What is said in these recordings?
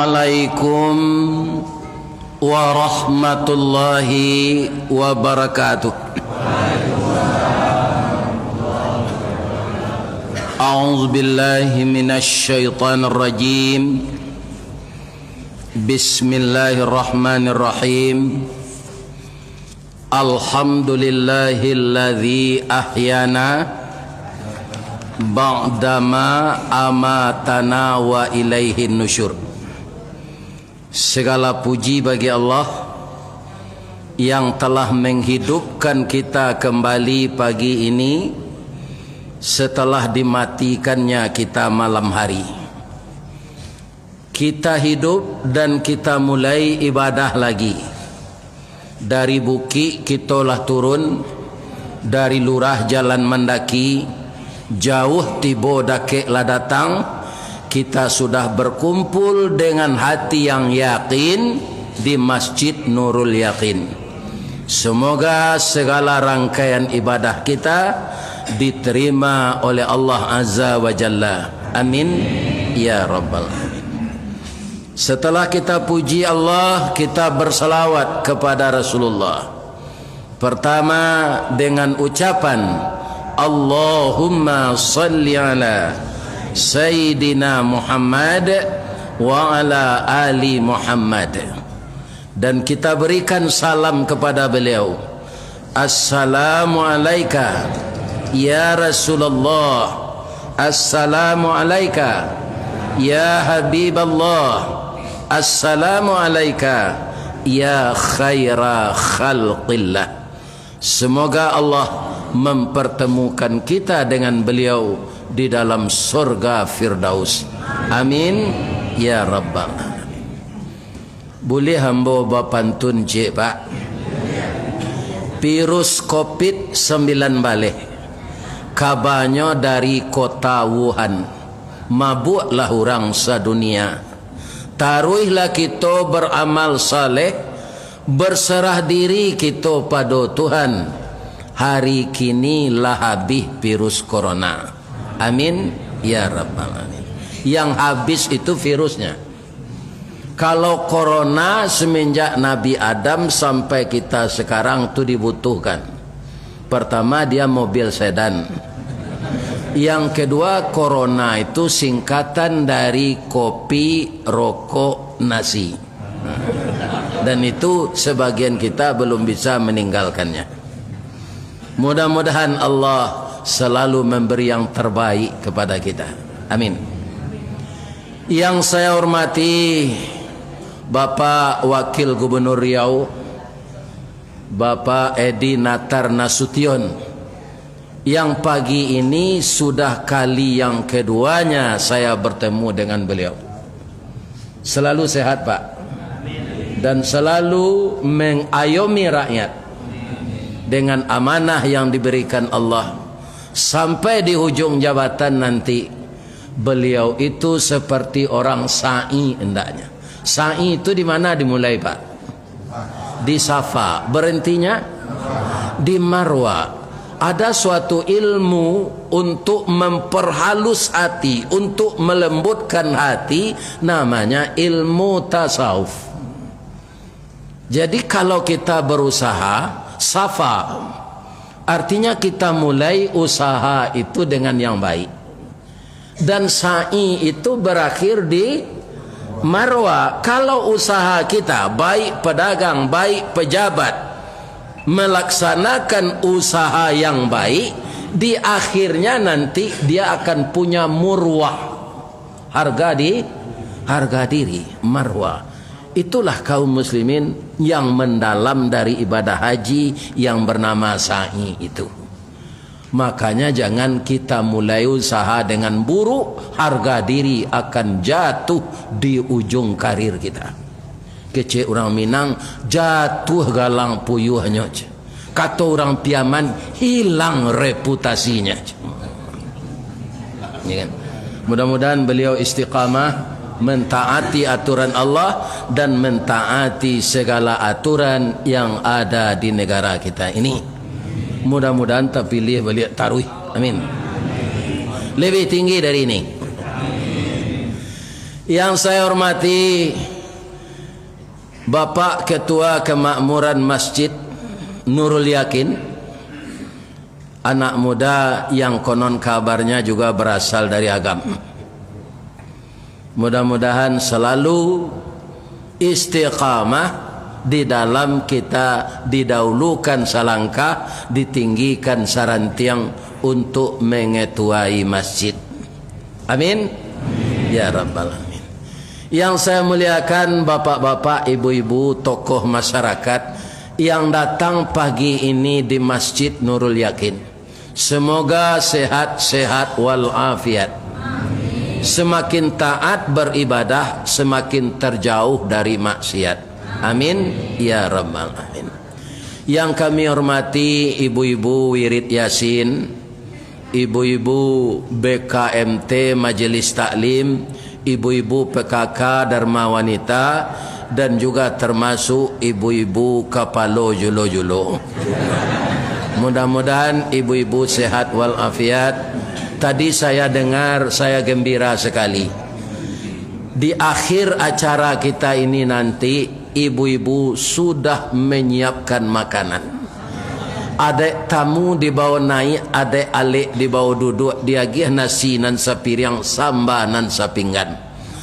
Assalamualaikum warahmatullahi wabarakatuh. A'udzu billahi minasy syaithanir rajim. Bismillahirrahmanirrahim. Alhamdulillahilladzi ahyana ba'dama amatana wa ilaihin nusyur. Segala puji bagi Allah yang telah menghidupkan kita kembali pagi ini setelah dimatikannya kita malam hari. Kita hidup dan kita mulai ibadah lagi. Dari bukit kita lah turun, dari lurah jalan mendaki, jauh tiba dakek lah datang. Kita sudah berkumpul dengan hati yang yakin di Masjid Nurul Yakin. Semoga segala rangkaian ibadah kita diterima oleh Allah Azza wa Jalla. Amin ya Rabbal Alamin. Setelah kita puji Allah, kita berselawat kepada Rasulullah. Pertama dengan ucapan Allahumma salli ala Sayyidina Muhammad wa ala ali Muhammad. Dan kita berikan salam kepada beliau. Assalamu alayka ya Rasulullah. Assalamu alayka ya Habiballah. Assalamu alayka ya khaira khalqillah. Semoga Allah mempertemukan kita dengan beliau di dalam surga Firdaus. Amin ya Rabbal Alamin. Boleh hamba bapantun cik pak? Virus COVID-19 balik. Kabarnya dari kota Wuhan. Mabuklah orang sedunia. Taruhlah kita beramal saleh, berserah diri kita pada Tuhan. Hari kini lah habis virus corona. Amin ya Rabbal Alamin. Yang habis itu virusnya. Kalau corona semenjak Nabi Adam sampai kita sekarang itu dibutuhkan. Pertama dia mobil sedan. Yang kedua, corona itu singkatan dari kopi, rokok, nasi. Dan itu sebagian kita belum bisa meninggalkannya. Mudah-mudahan Allah selalu memberi yang terbaik kepada kita. Amin. Yang saya hormati Bapak Wakil Gubernur Riau, Bapak Edi Natar Nasution, yang pagi ini sudah kali yang keduanya saya bertemu dengan beliau. Selalu sehat Pak, dan selalu mengayomi rakyat dengan amanah yang diberikan Allah. Sampai di hujung jabatan nanti beliau itu seperti orang sa'i hendaknya. Sa'i itu di mana dimulai Pak? Di Safa. Berhentinya di Marwa. Ada suatu ilmu untuk memperhalus hati, untuk melembutkan hati, namanya ilmu tasawuf. Jadi kalau kita berusaha, Safa artinya kita mulai usaha itu dengan yang baik. Dan sa'i itu berakhir di Marwa. Kalau usaha kita, baik pedagang, baik pejabat, melaksanakan usaha yang baik, di akhirnya nanti dia akan punya murwah, harga diri, marwah. Itulah kaum muslimin yang mendalam dari ibadah haji yang bernama sa'i itu. Makanya jangan kita mulai usaha dengan buruk, harga diri akan jatuh di ujung karir kita. Kecil orang Minang, jatuh galang puyuhnya. Kata orang Piaman, hilang reputasinya. Ya kan? Mudah-mudahan beliau istiqamah mentaati aturan Allah dan mentaati segala aturan yang ada di negara kita ini. Mudah-mudahan terpilih beliau taruh. Amin. Lebih tinggi dari ini. Yang saya hormati Bapak Ketua Kemakmuran Masjid Nurul Yakin, anak muda yang konon kabarnya juga berasal dari agam. Mudah-mudahan selalu istiqamah di dalam kita didahulukan salangkah, ditinggikan sarantiang untuk mengetuai masjid. Amin. Ya Rabbal Alamin. Yang saya muliakan bapak-bapak, ibu-ibu, tokoh masyarakat yang datang pagi ini di Masjid Nurul Yakin. Semoga sehat-sehat walafiat. Semakin taat beribadah, semakin terjauh dari maksiat. Amin ya Rabbal Alamin. Yang kami hormati ibu-ibu Wirid Yasin, ibu-ibu BKMT Majelis Taklim, ibu-ibu PKK Dharma Wanita, dan juga termasuk ibu-ibu Kapalo Julo-Julo. Mudah-mudahan ibu-ibu sehat walafiat. Tadi saya dengar, saya gembira sekali. Di akhir acara kita ini nanti, ibu-ibu sudah menyiapkan makanan. Adek tamu dibawa naik, adek alik dibawa duduk, diagih nasi nan sapiriang, samba nan sapinggan.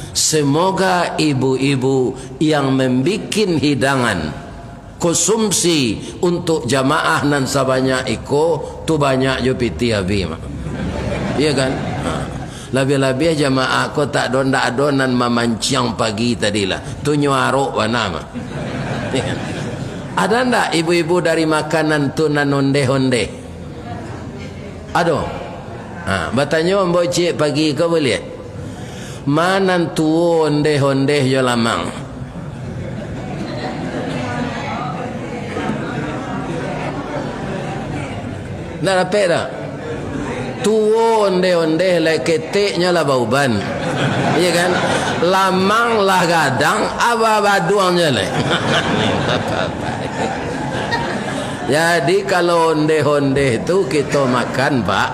Semoga ibu-ibu yang membikin hidangan konsumsi untuk jamaah nan sabanyak iko tu banyak jo piti abi mak. Iya kan? Lebih-lebih jamaah ko tak adonan mamancing pagi tadilah. Tu nyuarok wana mak. Iya kan? Ada ndak ibu-ibu dari makanan tu nan onde-onde? Aduh. Bertanya mbok cik pagi kau boleh? Manan tu onde-onde yo lamang. Ndak dapat dah. Tuo onde-onde le keteknya lah bauban. Iya kan? Lamang lah gadang, baduangnya le. Jadi kalau onde-onde itu kita makan pak,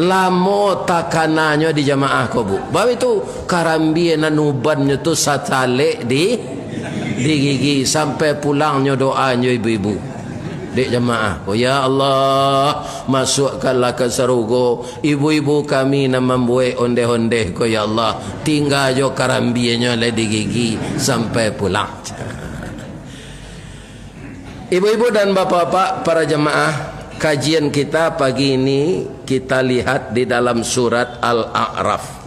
lamo takanannya di jamaah ko bu. Bawa itu karambien nubannya tu satale di gigi sampai pulangnya doanya ibu-ibu. Dek jamaah, oh ya Allah, masukkanlah ke surga ibu-ibu kami yang membuat onde-onde ko ya Allah, tinggal jo karambianya le di gigi sampai pulang. Ibu-ibu dan bapak-bapak para jamaah, kajian kita pagi ini kita lihat di dalam surat Al-A'raf.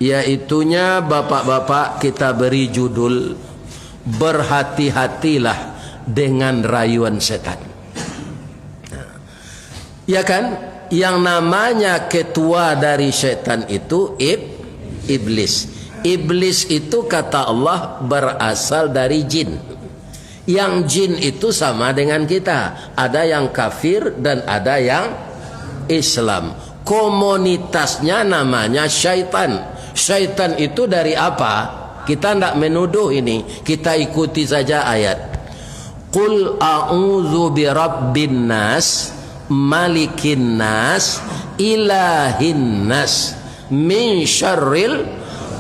Yaitunya bapak-bapak kita beri judul berhati-hatilah dengan rayuan setan. Ya kan? Yang namanya ketua dari setan itu iblis. Iblis itu kata Allah berasal dari jin. Yang jin itu sama dengan kita. Ada yang kafir dan ada yang Islam. Komunitasnya namanya syaitan. Syaitan itu dari apa? Kita tidak menuduh ini. Kita ikuti saja ayat. Qul a'udzu birabbin nas, malikin nas, ilahin nas, min syarril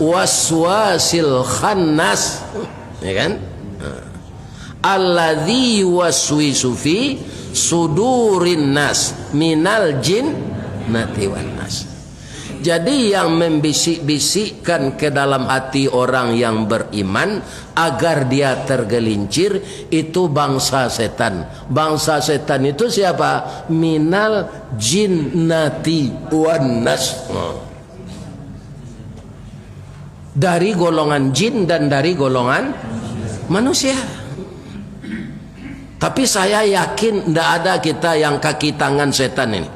waswasil khannas. Ya kan? Alladzi yuwaswisu fi sudurin nas minal jinnati wan nas. Jadi yang membisik-bisikkan ke dalam hati orang yang beriman agar dia tergelincir itu bangsa setan. Bangsa setan itu siapa? Minal jinnati wan nas. Dari golongan jin dan dari golongan manusia. Tapi saya yakin tidak ada kita yang kaki tangan setan ini.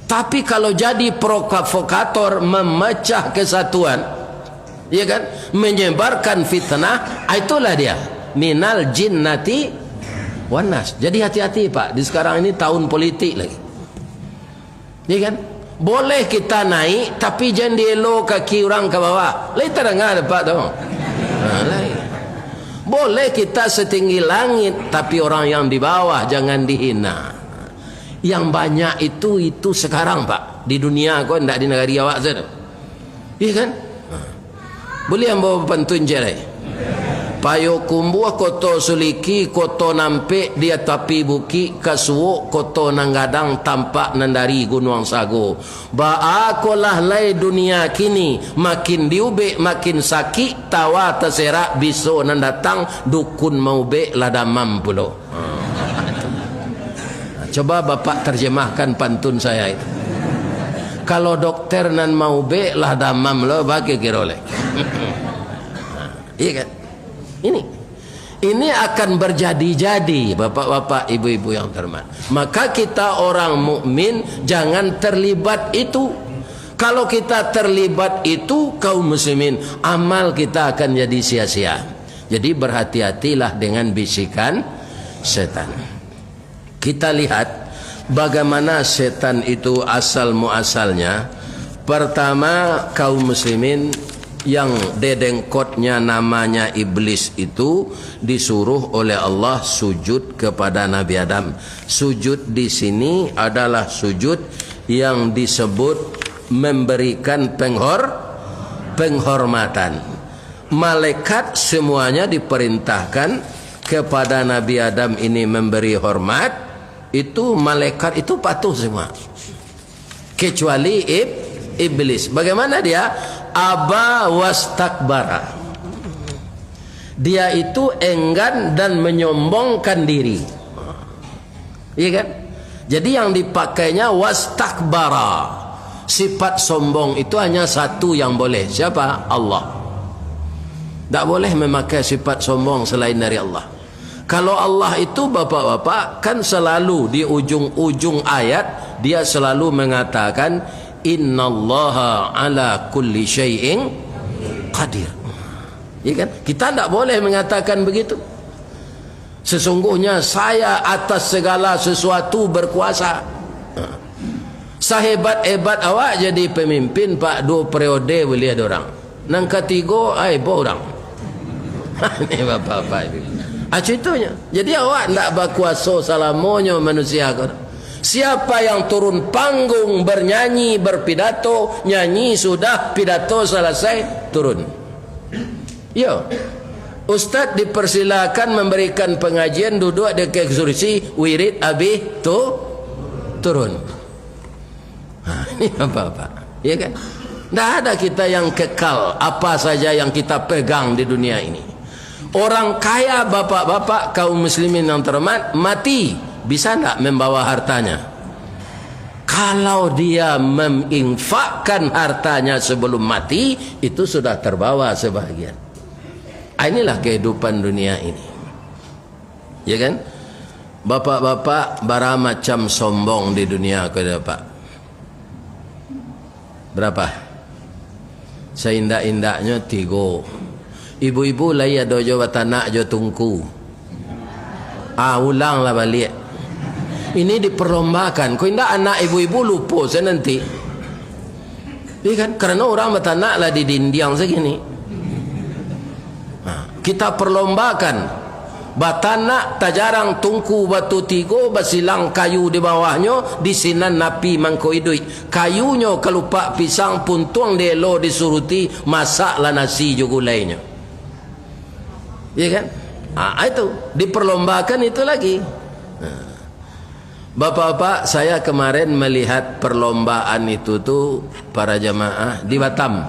Tapi kalau jadi provokator memecah kesatuan, ya kan, menyebarkan fitnah, itulah dia minal jinnati wan nas. Jadi hati-hati pak, di sekarang ini tahun politik lagi, ya kan. Boleh kita naik, tapi jangan dielo kaki orang ke bawah. Lain terdengar pak tu. Boleh kita setinggi langit, tapi orang yang di bawah jangan dihina. Yang banyak itu sekarang pak di dunia kau tidak di negara awak saja. Iya kan? Boleh ambo pantun jere. Payo kumbuh koto suliki koto nampik dia tapi buki kasuuk koto nanggadang tampak nandari gunung sago. Baakolah lai dunia kini makin diubek makin sakit tawa terserak biso nandatang dukun mau bek lada mampulo. Coba bapak terjemahkan pantun saya itu. Kalau dokter nan mau bek lada mam lo bagi kirole. Iya kan? Ini akan berjadi-jadi bapak-bapak ibu-ibu yang terhormat. Maka kita orang mukmin jangan terlibat itu. Kalau kita terlibat itu kaum muslimin, amal kita akan jadi sia-sia. Jadi berhati-hatilah dengan bisikan setan. Kita lihat bagaimana setan itu asal muasalnya. Pertama, kaum muslimin yang dedengkotnya namanya iblis itu disuruh oleh Allah sujud kepada Nabi Adam. Sujud di sini adalah sujud yang disebut memberikan penghormatan. Malaikat semuanya diperintahkan kepada Nabi Adam ini memberi hormat. Itu malaikat itu patuh semua, kecuali iblis. Bagaimana dia? Aba wastakbara. Dia itu enggan dan menyombongkan diri. Iya kan? Jadi yang dipakainya wastakbara. Sifat sombong itu hanya satu yang boleh. Siapa? Allah. Tak boleh memakai sifat sombong selain dari Allah. Kalau Allah itu bapak-bapak kan selalu di ujung-ujung ayat dia selalu mengatakan innallaha ala kulli syai'in qadir. Ya kan? Kita tidak boleh mengatakan begitu. Sesungguhnya saya atas segala sesuatu berkuasa. Sehebat-hebat awak jadi pemimpin pak 2 periode boleh ada orang. Nang ketiga orang. Ini bapak-bapak ini. Contohnya. Jadi awak tidak berkuasa selamanya manusia. Siapa yang turun panggung bernyanyi, berpidato, nyanyi sudah, pidato selesai, turun. Ya, Ustaz dipersilakan memberikan pengajian, duduk dekat kursi, wirid habis tu turun. Ini apa-apa, ya kan? Tidak ada kita yang kekal apa saja yang kita pegang di dunia ini. Orang kaya bapak-bapak kaum muslimin yang terhormat mati, bisa tak membawa hartanya? Kalau dia menginfakkan hartanya sebelum mati, itu sudah terbawa sebahagian. Inilah kehidupan dunia ini. Ya kan? Bapak-bapak bara macam sombong di dunia ke Pak. Berapa? Seindak-indaknya 3. Ibu-ibu laya dojo batanak jo tungku. Ulanglah balik. Ini diperlombakan. Kau indah anak ibu-ibu lupa saya nanti. Iya kan? Karena orang batanak lah di dindiang segini. Kita perlombakan. Batanak tajarang tungku batu 3 basilang kayu di bawahnya disinan napi mangko idui. Kayunya kelupak pisang puntuang delo disuruti masaklah nasi jugulainya. Iya kan? Itu diperlombakan itu lagi. Bapak-bapak, saya kemarin melihat perlombaan itu tuh para jamaah di Batam.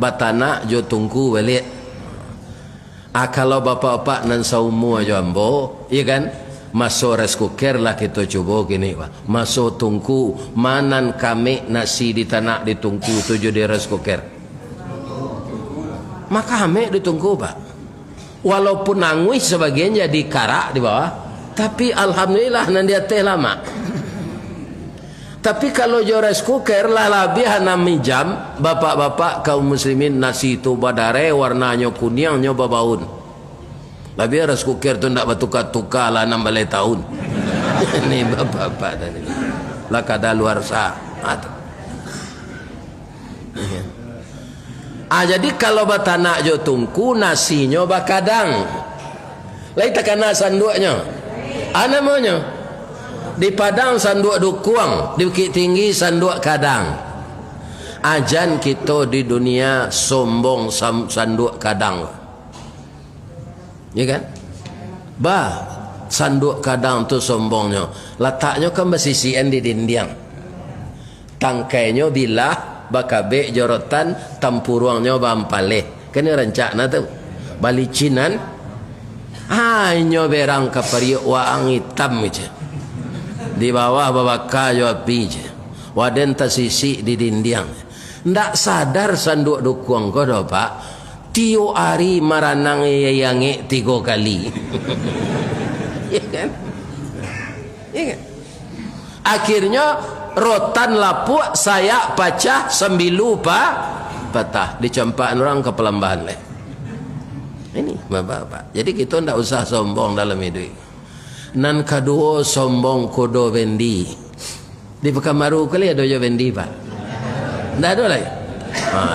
Batana jo tungku balik. Kalau bapak-bapak nan saumu aja ambo, iya kan? Masuk rice cooker lah kita coba gini pak. Masuk tungku, manan kami nasi di tanah di tungku tujuh di rice cooker. Maka kami di tungku pak. Walaupun nangis sebagian jadi karak di bawah, tapi alhamdulillah nan dia teh lama. Tapi kalau jo rice cooker lah lebih 6 jam, bapak-bapak kaum muslimin nasi itu badare warnanya kuning nyoba baun. Lebih rice cooker tu ndak bertukar-tukar lah 6 balai tahun. Ini bapak-bapak tadi. Lah kada luar sah. Jadi kalau batanak jo tungku nasinya bakadang. Lai takana sanduknya. Namanya di Padang sanduk dukuang, di Bukit Tinggi sanduk kadang. Ajan kita di dunia sombong sanduk kadang. Ya kan? Bah, sanduk kadang tu sombongnya. Letaknya kan bersisian di dinding. Tangkainya bilah, bakabe jorotan, tampuruangnya bampaleh. Kan ini rencana tu. Balicinan. Hanya berang kapariuk waang hitam je. Di bawah babaka jo api je. Waden tasisi di dinding. Ndak sadar sanduk dukung ko do pak. Tio hari maranang yangi 3 kali. Ya kan? Ya kan? Akhirnya rotan lapuk saya pacah sembilu patah dicempak orang ke pelambahan leh. Ini bapak-bapak. Jadi kita ndak usah sombong dalam hidup. Nan kedua sombong kodo bendi. Di Pekanbaru kali ada jo bendi pak. Ndak ada lagi.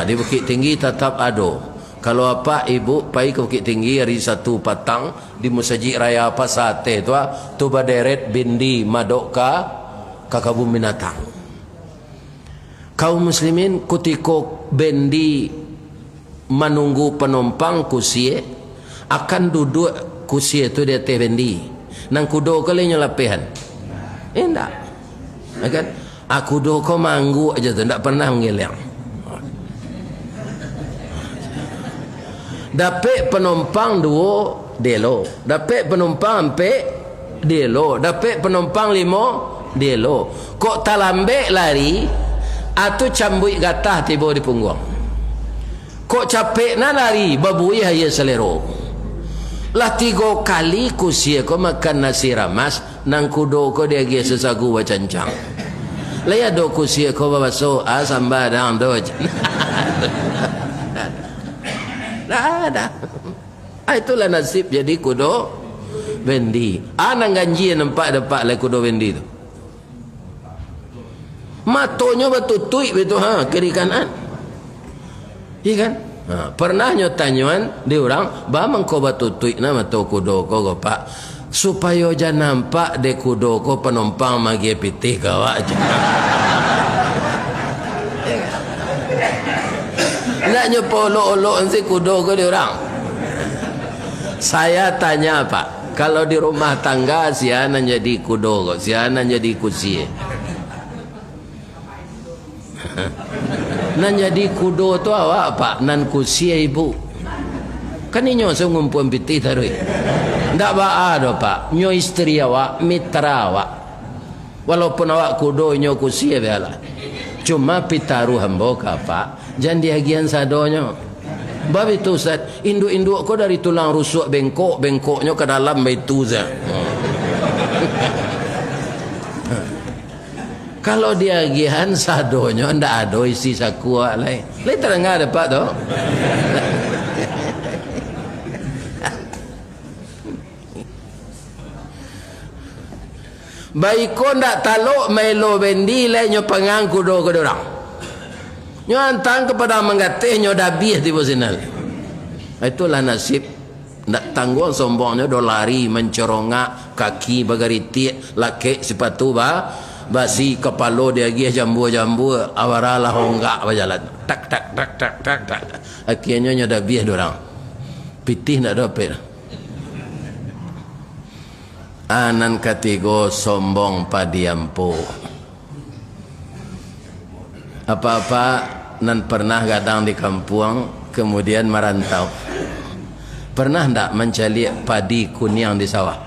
Di Bukit Tinggi tetap ada. Kalau apa ibu pai ke Bukit Tinggi hari 1 petang di Masjid Raya apa sate tu baderet bendi madoka ke kebun binatang. Kaum muslimin kutiko bendi menunggu penumpang kusie akan duduk kusie itu di atas bendi. Nang kudo kali nyelapihan. Enggak. Kan? Aku do ko manggu aja tu ndak pernah ngeleng. Dapat penumpang 2 delo, dapat penumpang 4 delo, dapat penumpang 5 delo. Kok talambek lari atau cambuk gatah tiba di punggung. Kok capek na lari babui haya selero. Lah 3 kali kusia ko makan nasi ramas nang kudo ko dia ge sesagu wacancang. Lah ya do kusia ko babaso asamba dang do. Dah ada. Itulah nasib jadi kudo bendi. Anang ganji nampak dapat le kudo bendi tu. Matonya batutui betul kiri kanan. Iya kan? Pernah nyotanyuan di orang, ba mangko batutui na mato kudo ko pak supaya ja nampak de kudo ko penumpang magi pitih gawa aja. Nak nyepolo-olo si kudo ke di orang. Saya tanya pak, kalau di rumah tangga siana jadi kudo kok, siana jadi kusie. Nan jadi kudo tu awak pak, nan kusie ibu. Kan inyo saya ngumpul pitih tarui. Ndak ba ada pak, nyo istri awak, mitra awak. Walaupun awak kudo nyo kusie bela. Cuma pitaru hambo ka pak. Jangan dihagian sadonyo. Bab itu Ustaz, induk-induk ko dari tulang rusuk bengkoknya ke dalam baitu za. Kalau dihagian sadonyo ndak ada isi sakua lain. Lain terengah ada pak doh. Baiko ndak taluk melo bendi lainnya pengangku do ke orang. Nyo antang kepada menggatih nyo dabih di bosinal. Itulah nasib ndak tanggung sombongnya do lari mencorongak kaki bagariti laki sepatu basi kepala dia gih jambu awaralah honggak berjalan tak akhirnya nyo dabih dorang pitih ndak dapat. Anan ketiga sombong padiampo. Apa-apa nan pernah gadang di kampung kemudian merantau. Pernah ndak mencari padi kuning di sawah?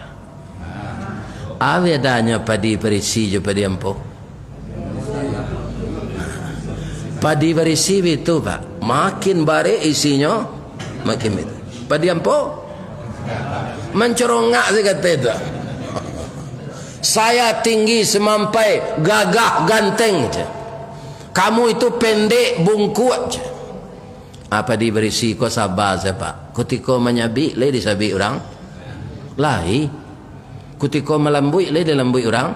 Adanya padi berisi je padiampo. Padi berisi itu pak, makin bare isinya makin itu. Padiampo mencorongak sih kata itu. Saya tinggi semampai gagah ganteng je. Kamu itu pendek bungkuk je. Apa diberisi ko sabar siapa? Kutiko menyabi le disabi orang. Lahi. Kutiko melambui le dilambui orang.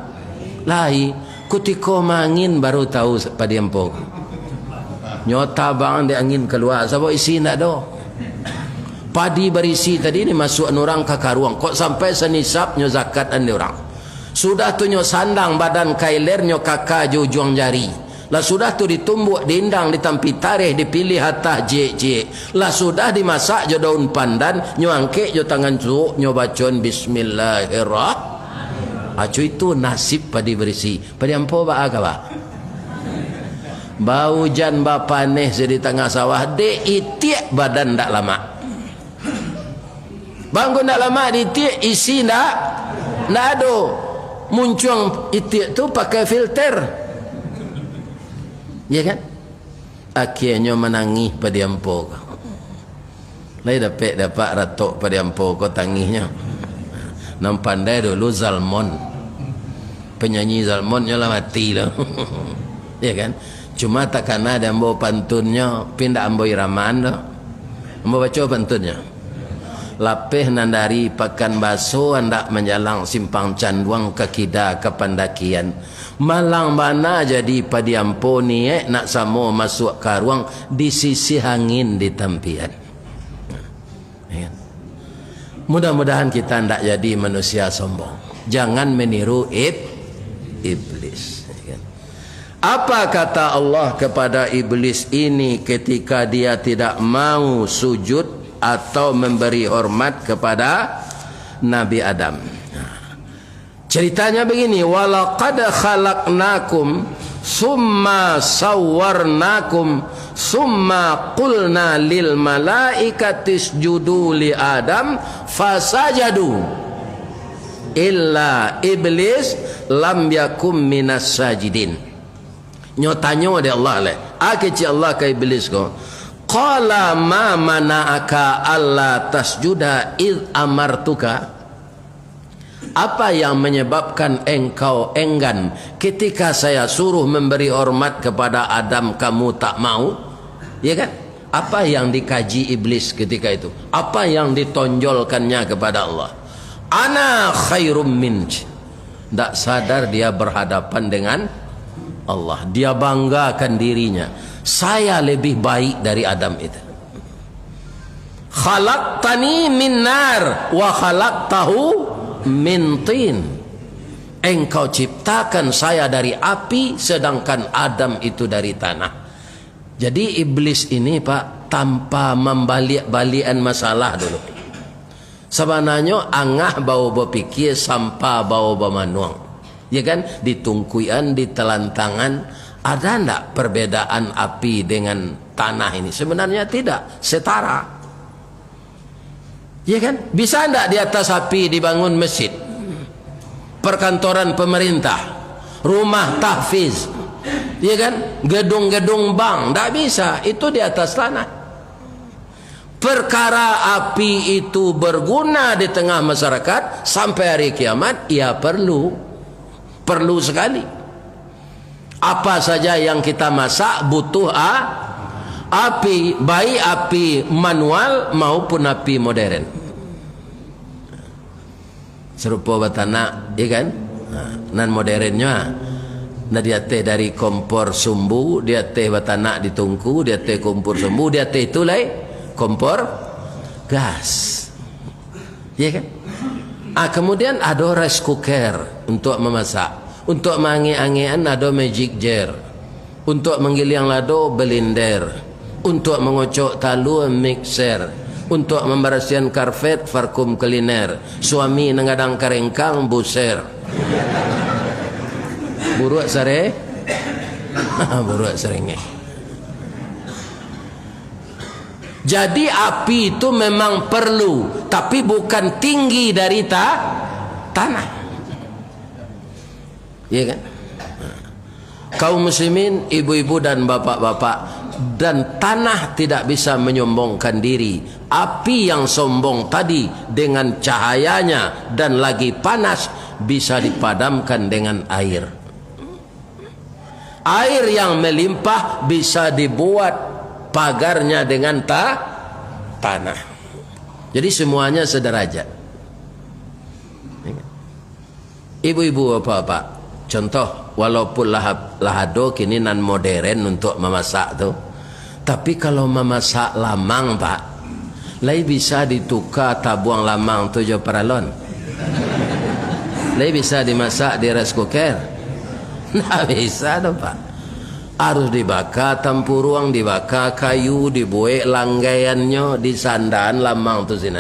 Lahi. Kutiko mangin baru tahu pada empok. Nyota bang de angin keluar sebab isi ndak do. Padi berisi tadi ni masuk orang ke karuang. Kok sampai senisap nyo zakat ande orang. Sudah tu nyo sandang badan kailer nyo kakak jujung jari. Lah sudah tu ditumbuk, diindang, ditampi tarikh, dipilih atas jek-jek. Lah sudah dimasak jo daun pandan, nyo angkek jo tangan cuk, nyo bacon bismillahirrahmanirrahim. Acu itu nasib padi berisi. Padi ampo ba aga ba? Bau jan ba paneh di tengah sawah, de itiak badan ndak lama. Bangun ndak lama ditiak isi ndak ado. Muncung itiak tu pakai filter. Ya kan? Akhirnya menangis pada ampo. Lai dapat ratok pada ampo ko tangisnya. Nam pandai dulu Zalmon. Penyanyi Zalmonnya lah mati lah. Ya kan? Cuma tak kena ada ambo pantunnya pindah ambo iraman dah. Ambo baca pantunnya. Lapeh nandari pakan baso hendak menjalang simpang canduang ke kida ke pandakian. Malang mana jadi padi ampo ni nak samo masuk ke ruang di sisi angin di tampian. Ya. Mudah-mudahan kita hendak jadi manusia sombong. Jangan meniru iblis. Ya. Apa kata Allah kepada iblis ini ketika dia tidak mau sujud atau memberi hormat kepada Nabi Adam? Ceritanya begini, walaqad khalaqnakum summa sawwarnakum summa qulna lil malaikati isjudu li Adam fasajadu illa iblis lam yakum minas sajidin. Nyotanyo de Allah le. Akeci Allah ke iblis ko. Qala ma mana'aka alla tasjuda id amartuka. Apa yang menyebabkan engkau enggan ketika saya suruh memberi hormat kepada Adam kamu tak mau? Ya kan? Apa yang dikaji iblis ketika itu? Apa yang ditonjolkannya kepada Allah? Ana khairum minj. Tak sadar dia berhadapan dengan Allah. Dia banggakan dirinya. Saya lebih baik dari Adam itu. Khalaqtani min nar wa khalaqtahu min tin. Engkau ciptakan saya dari api sedangkan Adam itu dari tanah. Jadi iblis ini Pak tanpa membalik-balikan masalah dulu. Sebenarnya angah bau berpikir sampai bau bermanuang. Ya kan? Ditungkuian, ditelantangan. Ada enggak perbedaan api dengan tanah ini? Sebenarnya tidak, setara. Ya kan? Bisa enggak di atas api dibangun masjid, perkantoran pemerintah, rumah tahfiz, ya kan? Gedung-gedung bank? Tak bisa, itu di atas tanah. Perkara api itu berguna di tengah masyarakat sampai hari kiamat, ia perlu sekali. Apa saja yang kita masak butuh api, baik api manual maupun api modern. Serupa batana, ya kan? Nan modernnya, nah dia teh dari kompor sumbu, dia teh batana ditungku, dia teh kompor sumbu, dia teh itu lai kompor gas, ya kan? Kemudian ada rice cooker untuk memasak. Untuk mangi-angian ada magic jar. Untuk menggiling lado blender. Untuk mengocok talu mixer. Untuk membersihkan karpet vacuum cleaner. Suami nengadang karengkang buser. Buruk sare. Buruk seringnya. Jadi api itu memang perlu, tapi bukan tinggi dari tanah. Ya kan? Kaum muslimin, ibu-ibu dan bapak-bapak, dan tanah tidak bisa menyombongkan diri. Api yang sombong tadi dengan cahayanya dan lagi panas bisa dipadamkan dengan air. Air yang melimpah bisa dibuat pagarnya dengan tanah. Jadi semuanya sederajat. Ibu-ibu, bapak-bapak, contoh, walaupun lahado kini nan modern untuk memasak tu, tapi kalau memasak lamang Pak, lai bisa ditukar tabuang lamang tu jo paralon. Lai bisa dimasak di rice cooker. Nah bisa tu Pak. Harus dibakar tampuruang, dibakar kayu, dibuat langgaiannya, disandaan lamang tu sini.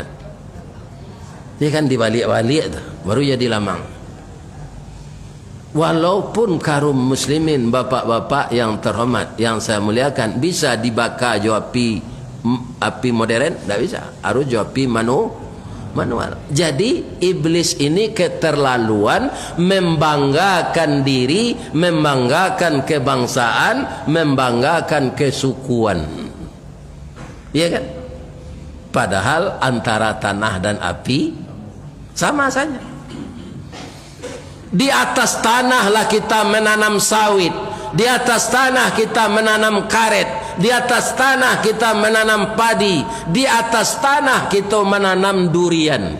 Dia kan dibalik-balik tu, baru jadi lamang. Walaupun kaum muslimin, bapak-bapak yang terhormat, yang saya muliakan, bisa dibakar jo api modern, tak bisa. Harus jo api manual. Jadi iblis ini keterlaluan membanggakan diri, membanggakan kebangsaan, membanggakan kesukuan. Iya kan? Padahal antara tanah dan api sama saja. Di atas tanahlah kita menanam sawit, di atas tanah kita menanam karet, di atas tanah kita menanam padi, di atas tanah kita menanam durian.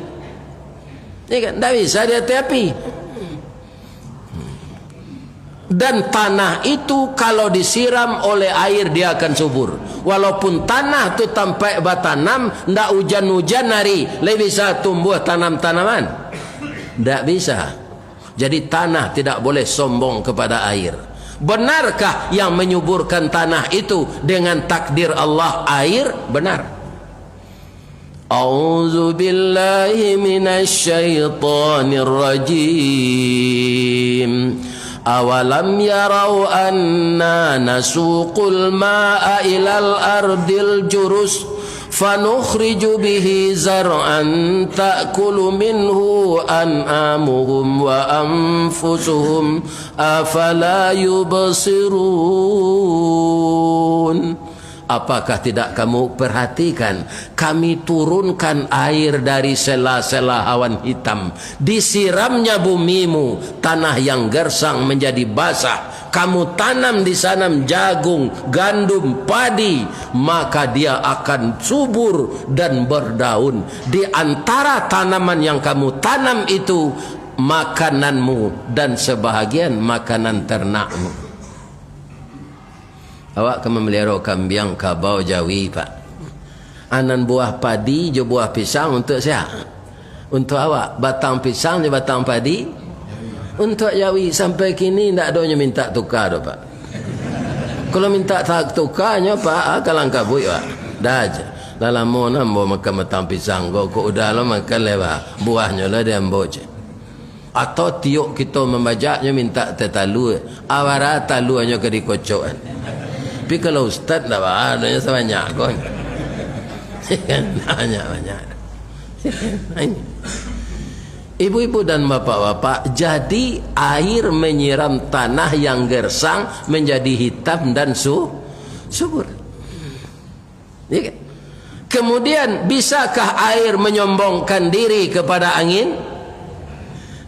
Ini kan tidak bisa di atas api. Dan tanah itu kalau disiram oleh air dia akan subur. Walaupun tanah itu tanpa batanam, tidak hujan-hujan hari, lebih bisa tumbuh tanam-tanaman. Tidak bisa. Jadi tanah tidak boleh sombong kepada air. Benarkah yang menyuburkan tanah itu dengan takdir Allah air? Benar. A'udzu billahi minasy syaithanir rajim. Awalam yarau anna nasuqul ma'a ilal ardil jurus fanukhriju bihi zar'an ta'kulu minhu an'amuhum wa anfusuhum afala yubsirun. Apakah tidak kamu perhatikan, kami turunkan air dari sela-sela awan hitam, disiramnya bumimu, tanah yang gersang menjadi basah, kamu tanam di sana jagung, gandum, padi, maka dia akan subur dan berdaun. Di antara tanaman yang kamu tanam itu makananmu dan sebahagian makanan ternakmu. Awak akan memelihara kambing kabau jawi pak. Anan buah padi je buah pisang untuk siapa? Untuk awak. Batang pisang je batang padi untuk jawi. Sampai kini tak adanya minta tukar tu pak. Kalau minta tukarnya pak, kalang kabut pak. Dah aja. Dalam mana mau makan batang pisang kau udah lah makan lewat buahnya lah dia ambil je. Atau tiuk kita membajaknya minta tetalu. Awara taluannya ke dikocokan. Tapi kalau ustaz tak ada sebanyak kon. Banyak. Ibu-ibu dan bapak-bapak, jadi air menyiram tanah yang gersang menjadi hitam dan subur. Ya kan? Kemudian bisakah air menyombongkan diri kepada angin?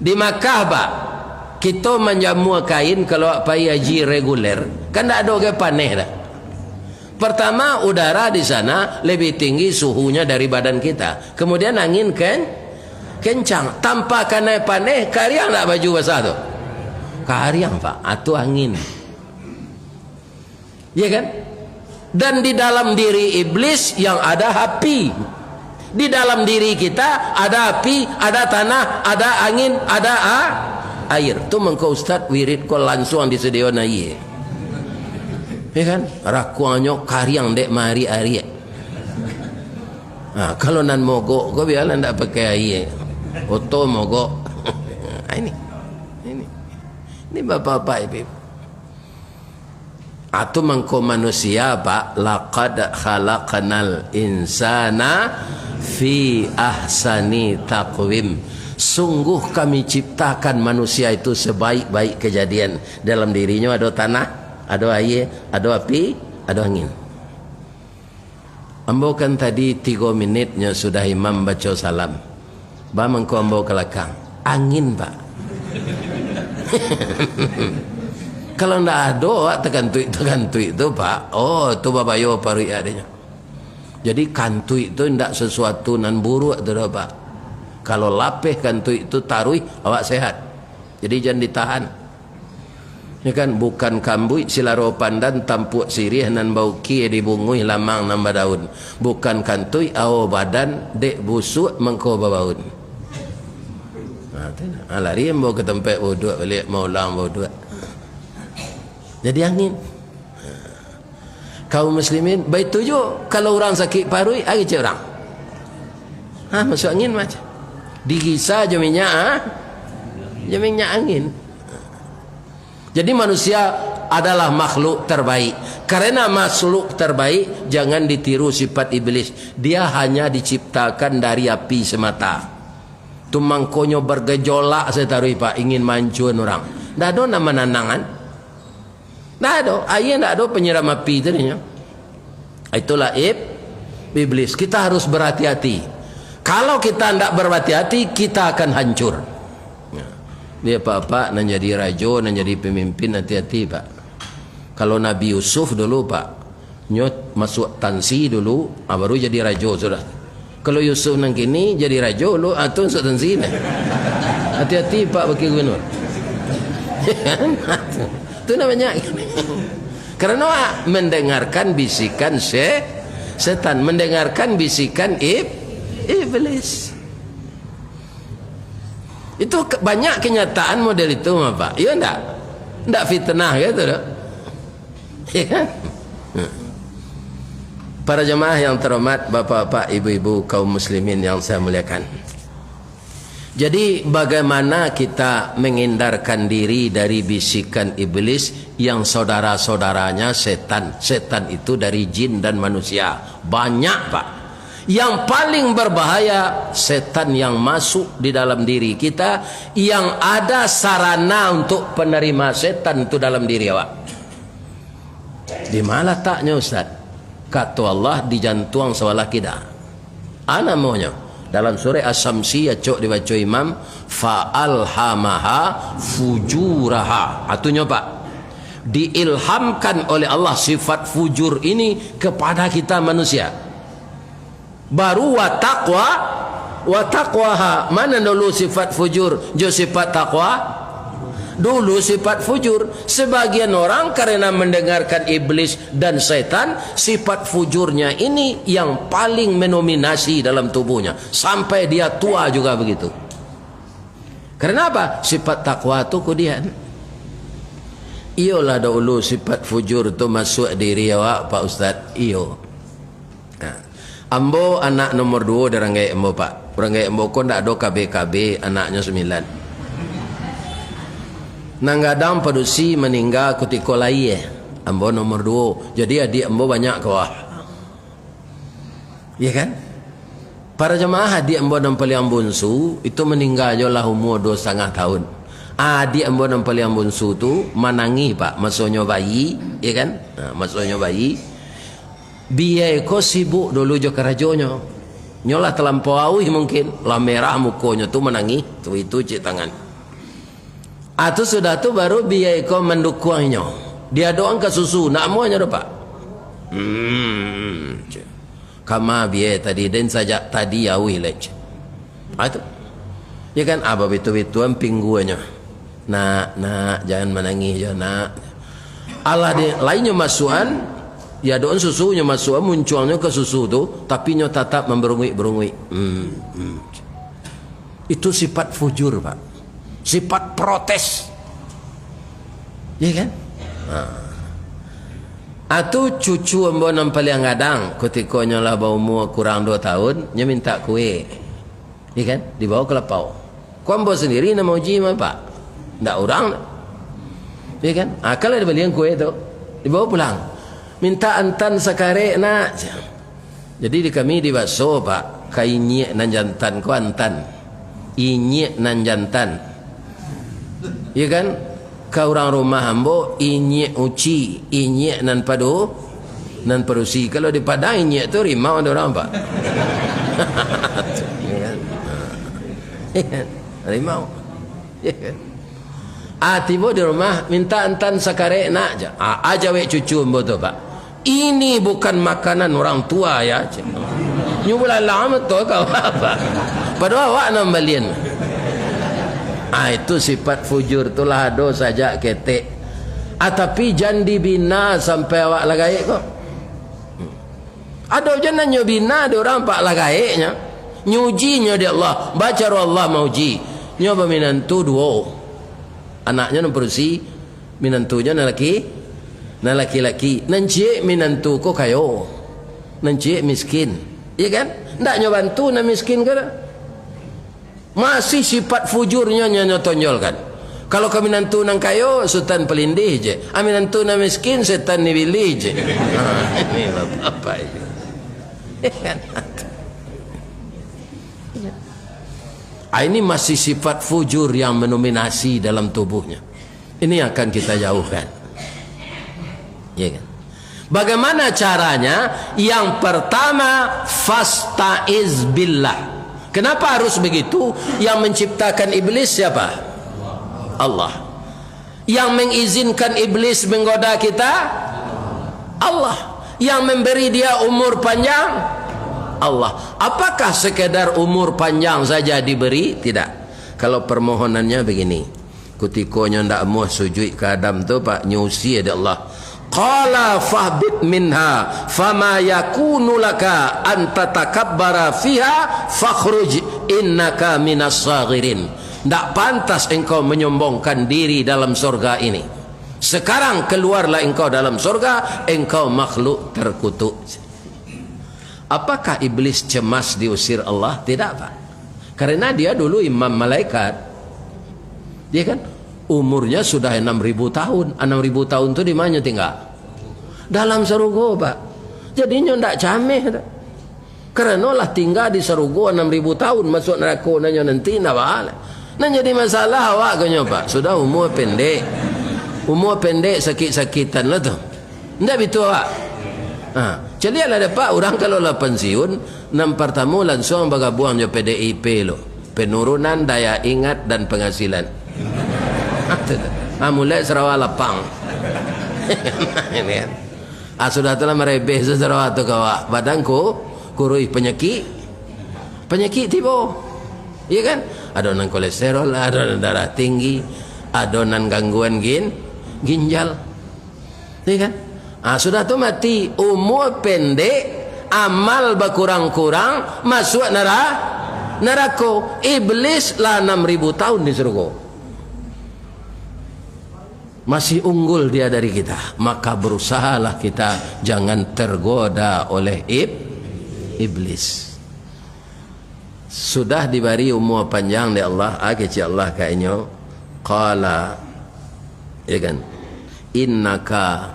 Di Makkah pak, kita menjamu kain kalau pakai haji reguler, kan tak ada orang panih dah. Pertama, udara di sana lebih tinggi suhunya dari badan kita. Kemudian angin kencang. Tanpa kena panih, kariang tak baju basah tu? Kariang pak, itu angin. Ya kan? Dan di dalam diri iblis yang ada api. Di dalam diri kita ada api, ada tanah, ada angin, ada air. Tu mengkau ustaz wirid kau langsung disediakan air. Ya kan? Rakuannya kariang dek mari air. Nah, kalau nan mogok, kau biarlah tak pakai air. Oto mogok. Ini bapak-bapak ibu. Atau mengkau manusia pak, laqad khalaqnal insana fi ahsani taqwim. Sungguh kami ciptakan manusia itu sebaik-baik kejadian. Dalam dirinya ada tanah, ada air, ada api, ada angin. Ambo kan tadi 3 minitnya sudah imam baca salam. Ba mengko ambo ke belakang. Angin pak. Kalau ndak ada tekan tuik itu pak. Oh tu babayo paru adanya. Jadi kantui itu ndak sesuatu nan buruk tu pak. Kalau lapih kantui itu tarui awak sehat. Jadi jangan ditahan. Ya kan, bukan kambui silaro pandan tampuk sirih nan bau ki dibungui lamang nambah daun. Bukan kantui awo badan dek busuk mengko babaun. Lari mau ke tempat wuduk balik mau ulang wuduk. Jadi angin. kaum muslimin baik tujuh kalau orang sakit paru hari je orang masuk angin macam digisa je minyak je minyak angin. Jadi manusia adalah makhluk terbaik. Karena makhluk terbaik jangan ditiru sifat iblis. Dia hanya diciptakan dari api semata. Tu mangkonyo bergejolak saya taruh pak ingin mancun orang. Dah ada nama nanangan. Dah ada. Ayah dah ada penyiram api tadinya. Itulah iblis. Kita harus berhati-hati. Kalau kita tidak berhati-hati kita akan hancur. Dia pak nak jadi raja, nak jadi pemimpin hati-hati pak. Kalau Nabi Yusuf dulu pak, nyot masuk tansi dulu, baru jadi raja sudah. Kalau Yusuf nang kini jadi raja dulu, atau masuk tansi nih. Hati-hati pak bagi gubernur. Itu namanya. Karena mendengarkan bisikan setan, mendengarkan bisikan iblis. Itu banyak kenyataan model itu Pak. Ya enggak fitnah gitu loh. Ya kan? Para jemaah yang terhormat, bapak-bapak, ibu-ibu, kaum muslimin yang saya muliakan. Jadi bagaimana kita menghindarkan diri dari bisikan iblis yang saudara-saudaranya setan. Setan itu dari jin dan manusia. Banyak Pak. Yang paling berbahaya setan yang masuk di dalam diri kita, yang ada sarana untuk penerima setan itu dalam diri awak. Di mana letaknya Ustaz? Kata Allah di jantung sewalah kita. Ana maunya dalam surah As-Samsiyah cok dibaca imam, fa'alhamaha fujuraha. Artinya Pak, diilhamkan oleh Allah sifat fujur ini kepada kita manusia. Baru wataqwaha. Mana dulu sifat fujur jo sifat taqwa? Dulu sifat fujur. Sebagian orang karena mendengarkan iblis dan setan, sifat fujurnya ini yang paling mendominasi dalam tubuhnya sampai dia tua juga begitu. Karena apa? Sifat takwa itu kemudian iyalah dahulu sifat fujur itu masuk diri awak Pak Ustaz. Iyo. Ambo anak nomor 2 dari Ranggai Ambo Pak. Ranggai Ambo ko ndak ada KB anaknya 9. Nanggadang padusi meninggal ketika lahir. Ambo nomor 2. Jadi adik Ambo banyak kawah. Ya kan? Para jemaah adik Ambo yang paling bunsu itu meninggal je lah umur 2,5 tahun. Adik Ambo yang paling bunsu tu menangis Pak, masuknya bayi, ya kan? Masuknya bayi. Biaya ko sibuk dulu jo kerajonyo. Nyolah terlampau awih mungkin. Lah merah mukonya tu menangis. Itu cik tangan. Atau sudah tu baru biaya ko mendukungnya. Dia doang ke susu. Nak muanya do Pak. Kama biaya tadi. Dan saja tadi awih lech. Itu. Ya kan. Apa betul-betul pingguanya. Nak. Jangan menangis. Jangan. Allah dia. Lainnya masukan. Ya doon susunya masuk munculnya ke susu tu, tapi nyo tetap memberungui. Itu sifat fujur Pak, sifat protes, ya kan? Atau cucu ambo nampal yang gadang, ketika nyo lah bau umur kurang 2 tahun, nyo minta kue, ya kan? Dibawa ke lepau. Kau ambo sendiri nak mau uji mah Pak, ndak orang, ya kan? Kalau dia beli yang kue tu, dibawa pulang. Minta antan sakare nak. Jadi di kami di baso Pak, kainyek nan jantan ko antan. Inyek nan jantan. Ya kan? Ka orang rumah ambo inyek uci, inyek nan padu, nan perusi. Kalau di Padang inyek tu rimau ada orang Pak. Ya kan? Rimau. Ya kan? Tiba di rumah minta antan sakare nak aja. Aja we cucu ambo tu Pak. Ini bukan makanan orang tua ya. Nyubula lama tu kau apa? Padahal awak nambalian. Itu sifat fujur itulah ado saja ketek. Tapi jangan dibina sampai awak lagai kok. Ada jangan nyobina ada orang pak lagainya. Nyujinya di Allah. Baca Allah mauji. Nyoba minantu 2. Anaknya nomor si minantunya laki na laki-laki nancie minantu ko kayo, nancie miskin, iya kan? Ndak nyo bantu na miskin kan? Masih sifat fujurnya nyo tonjolkan. Kalau kami nantu nang kayo, sultan pelindih je. Amin nantu na miskin, setan nibilih je. Ini apa ini? Ini masih sifat fujur yang mendominasi dalam tubuhnya. Ini akan kita jauhkan. Ya kan? Bagaimana caranya? Yang pertama, fasta'iz billah. Kenapa harus begitu? Yang menciptakan iblis siapa? Allah. Yang mengizinkan iblis menggoda kita? Allah. Yang memberi dia umur panjang? Allah. Apakah sekedar umur panjang saja diberi? Tidak. Kalau permohonannya begini, kutikonya ndak mau sujud ke Adam tu Pak nyusi ada Allah. Qala fahbit minha fama yakunu laka an tatakabbara fiha fakhruj innaka minas saghirin. Ndak pantas engkau menyombongkan diri dalam surga ini. Sekarang keluarlah engkau dalam surga, engkau makhluk terkutuk. Apakah iblis cemas diusir Allah? Tidak Pak. Karena dia dulu imam malaikat. Dia kan umurnya sudah 6.000 tahun. 6.000 tahun itu di mana tinggal? Dalam surga Pak. Jadinya tidak cameh. Karena lah tinggal di surga 6.000 tahun. Masuk neraka nanya nanti tidak boleh. Nah jadi masalah awak kanya Pak. Sudah umur pendek. Umur pendek sakit-sakitan lah tu. Tidak betul Pak. Jadi lah dapat orang kalau lah pensiun nam pertama langsung bergabung je PDIP lo. Penurunan daya ingat dan penghasilan. Mulai Sarawak lapang. Ini kan. Sudah telah merebeh Sarawak tu kawak. Badanku kurui penyakit. Penyakit tiba. Iya kan? Adonan kolesterol, adonan darah tinggi, adonan gangguan ginjal. Iya kan? Sudah tu mati, umur pendek, amal berkurang-kurang, masuk neraka. Iblis lah 6.000 tahun di surga. Masih unggul dia dari kita. Maka berusahalah kita jangan tergoda oleh iblis. Sudah diberi umur panjang di Allah, kecil Allah kayaknya. Qala, ya kan? Innaka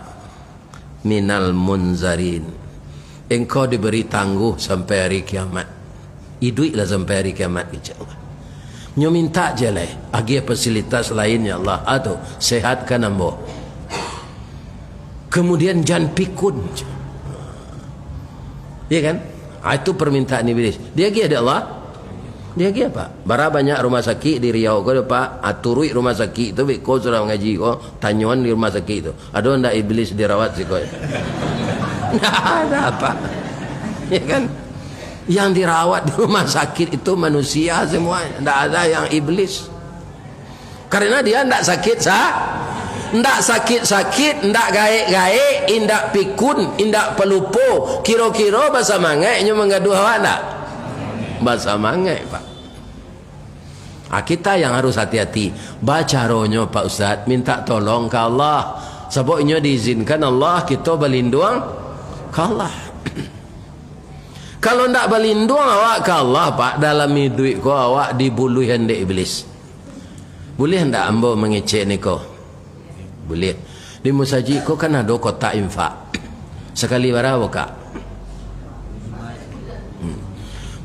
minal munzarin. Engkau diberi tangguh sampai hari kiamat. Hidup lah sampai hari kiamat insya-Allah. Nyo minta je lah agi fasilitas lain ya Allah atau sehatkan ambo. Kemudian jangan pikun. Ya kan? Itu permintaan iblis. Dia lagi ada Allah. Dia lagi apa? Bara banyak rumah sakit di Riau ko Pak, aturui rumah sakit tu ko sudah ngaji ko tanyuan di rumah sakit tu. Ada ndak iblis dirawat sih ko? Ada apa? Ya kan? Yang dirawat di rumah sakit itu manusia semua, ndak ada yang iblis. Karena dia ndak sakit ndak sakit-sakit, ndak gaek-gaek, indak pikun, indak pelupo. Kira-kira bahasa mangai nyo mengadu hawa ndak? Bahasa mangai Pak. Kita yang harus hati-hati. Baca ronyo Pak Ustaz, minta tolong ke Allah. Sebab nyo diizinkan Allah, kita berlindung ke Allah. Kalau ndak berlindung awak ke Allah Pak, dalam hidup ko awak dibului hendak iblis. Boleh ndak ambo mengecek ni ko? Boleh. Di masjid ko kan ada kotak infak. Sekali berapa Kak?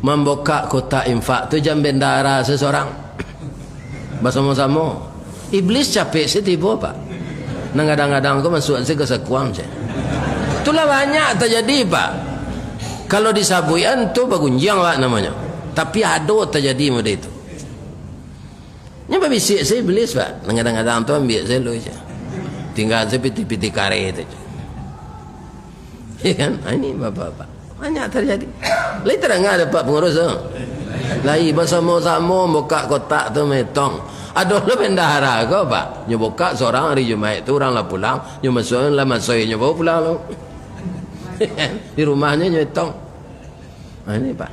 Membuka kotak infak tu jam bendara seseorang. Bersama-sama. Iblis capek setiba Pak. Nang kadang-kadang ko masuk ke sekuang je. Itulah banyak terjadi Pak. Kalau di Sabuyan tu bagunjang Pak namanya. Tapi ada terjadi model itu. Nyapa bisik saya iblis Pak. Kadang-kadang tu ambil saya lu je. Tinggal saya piti-piti kare itu je. Ya kan? Ini bapak-bapak. Banyak terjadi. Lai terang ada Pak pengurus tu. Lai bersama-sama buka kotak tu metong. Ada lu bendahara kau Pak. Nyo buka seorang hari Jumaat tu orang lah pulang. Nyo masuk lah masuk nyo bawa pulang lu. Di rumahnya nyetong. Ini Pak.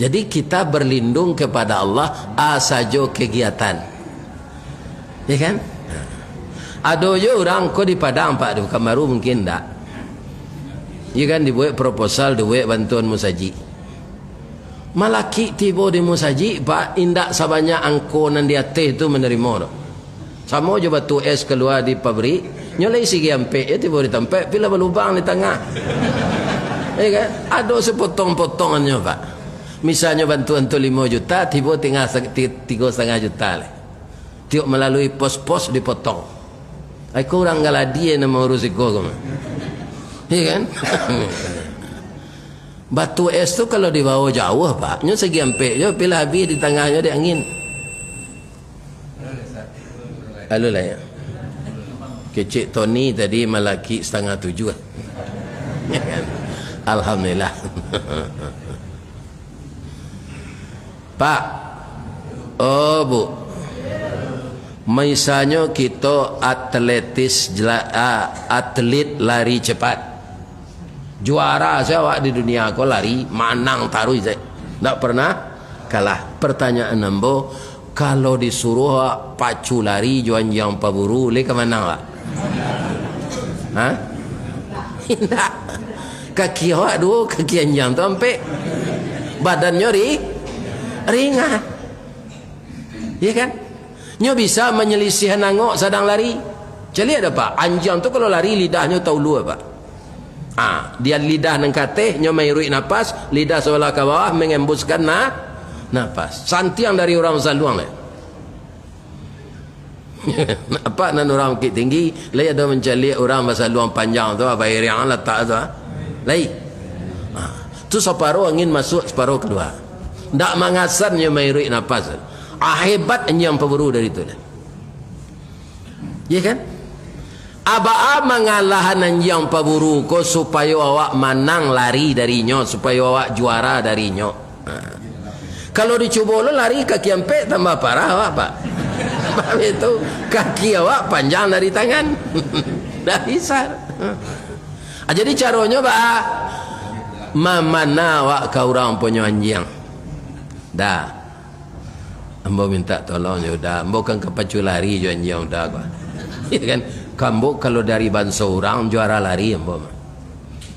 Jadi kita berlindung kepada Allah asajo kegiatan. Ya kan? Ada je orang kau di Padang Pak, di Kamaru mungkin tak. Ya kan dibuat proposal, dibuat bantuan musaji. Malaki tiba di musaji Pak, indak sebanyak angko nan dia teh tu menerima tu. Sama je batu es keluar di pabrik, nyolai segi ampek, ya tiba di tempat, bila berlubang di tengah. Ya kan? Ada sepotong-potongannya Pak. Misalnya bantuan tu 5 juta, tiba tinggal 3,5 juta lah. Tiap melalui pos-pos dipotong. Aku orang galadi yang mengurus iko ke. Ya kan? Batu es tu kalau dibawa jauh Pak, nyo segi ampek je, bila habis di tengahnya dia angin. Lalu lah ya. Kecik Tony tadi malaki 6:30. Ya kan? Alhamdulillah. Pak, oh Bu, misalnya kita atlet lari cepat, juara saya di dunia kau lari, manang taruh saya, tak pernah kalah. Pertanyaan nambo, kalau disuruh pacu lari juan yang paburu, le ke mana Pak? Hah? Tidak. Kaki awak dua, kaki anjang tu sampai badannya ringan. Ya kan? Nyo bisa menyelisih nangok sedang lari. Jadi ada Pak, anjang tu kalau lari lidahnya tahu lu Pak. Dia lidah nang kateh, nyo mairui napas, lidah sebelah ke bawah mengembuskan napas. Santiang dari orang saluang le. Apa nan orang bukit tinggi, le ada mencari orang saluang panjang tu apa yang letak tu. Lai. Tu separuh angin masuk, separuh keluar. Tak mengasarnya mairui napas. Hebat yang pemburu dari itu. Ya kan? Aba mengalahan yang pemburu ko supaya awak menang lari darinya, supaya awak juara darinya. Kalau dicuba lo lari kaki ampek tambah parah awak Pak. Sebab itu kaki awak panjang dari tangan. Dah bisa. Jadi caranya Pak, mana awak kau orang punya anjing. Dah. Ambo minta tolong ya udah, ambo kan kepacu lari je anjing udah gua. Ya kan? Kambo kalau dari bangsa orang juara lari ambo.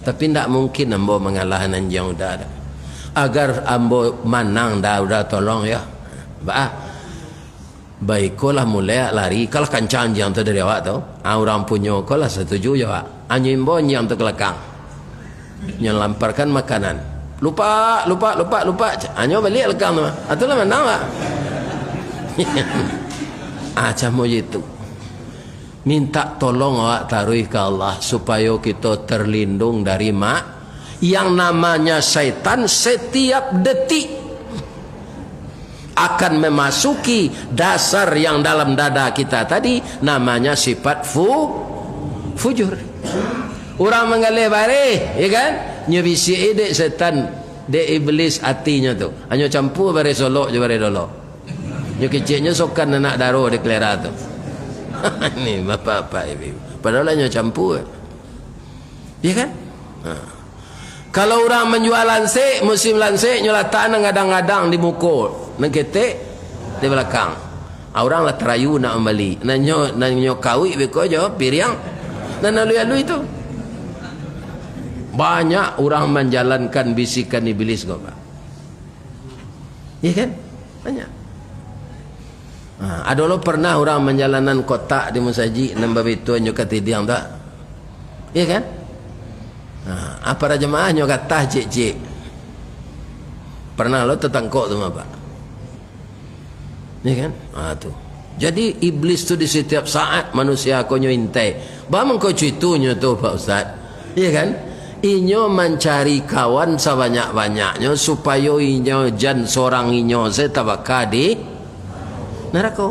Tapi tidak mungkin ambo mengalahkan anjing udah. Agar ambo menang dah udah tolong ya. Baiklah mulai lari kalau kancang anjing tu dari awak tu. Orang punya kau lah setuju ya Pak. Anjing bo anjing tu kelakang. Nyelamparkan makanan. Lupa. Anyo balik lekang tu. Itulah menang Pak. Macam itu. Minta tolong awak taruh ke Allah supaya kita terlindung dari yang namanya syaitan. Setiap detik akan memasuki dasar yang dalam dada kita tadi, namanya sifat fujur. Orang mengalih bareh, ya kan? Nyebisi ide setan, de iblis hatinya tu. Hanya campur bare solok je bare dolok. Nyo kecilnya sokan anak daro de kelera tu. Ni bapak-bapak ibu. Padahal hanya campur. Ya kan? Kalau orang menjual lansik, musim lansik nyo letak nang gadang-gadang di muka, nang ketek di belakang. Orang lah terayu nak membeli. Nanyo kawi beko je piriang. Dan lalu itu. Banyak orang menjalankan bisikan iblis kau Pak. Ya kan? Banyak. Ada lo pernah orang menjalankan kotak di musaji nambah itu nyo katidiang tak? Ya kan? Apa jemaah nyo kata cik-cik. Pernah lo tertangkok tu Pak. Ya kan? Tu. Jadi iblis tu di setiap saat manusia kau nyo intai. Bang kau cuitunya tu Pak Ustaz. Ya kan? Inyo mencari kawan sebanyak-banyaknya supaya inyo jan seorang inyo setabaka di neraka.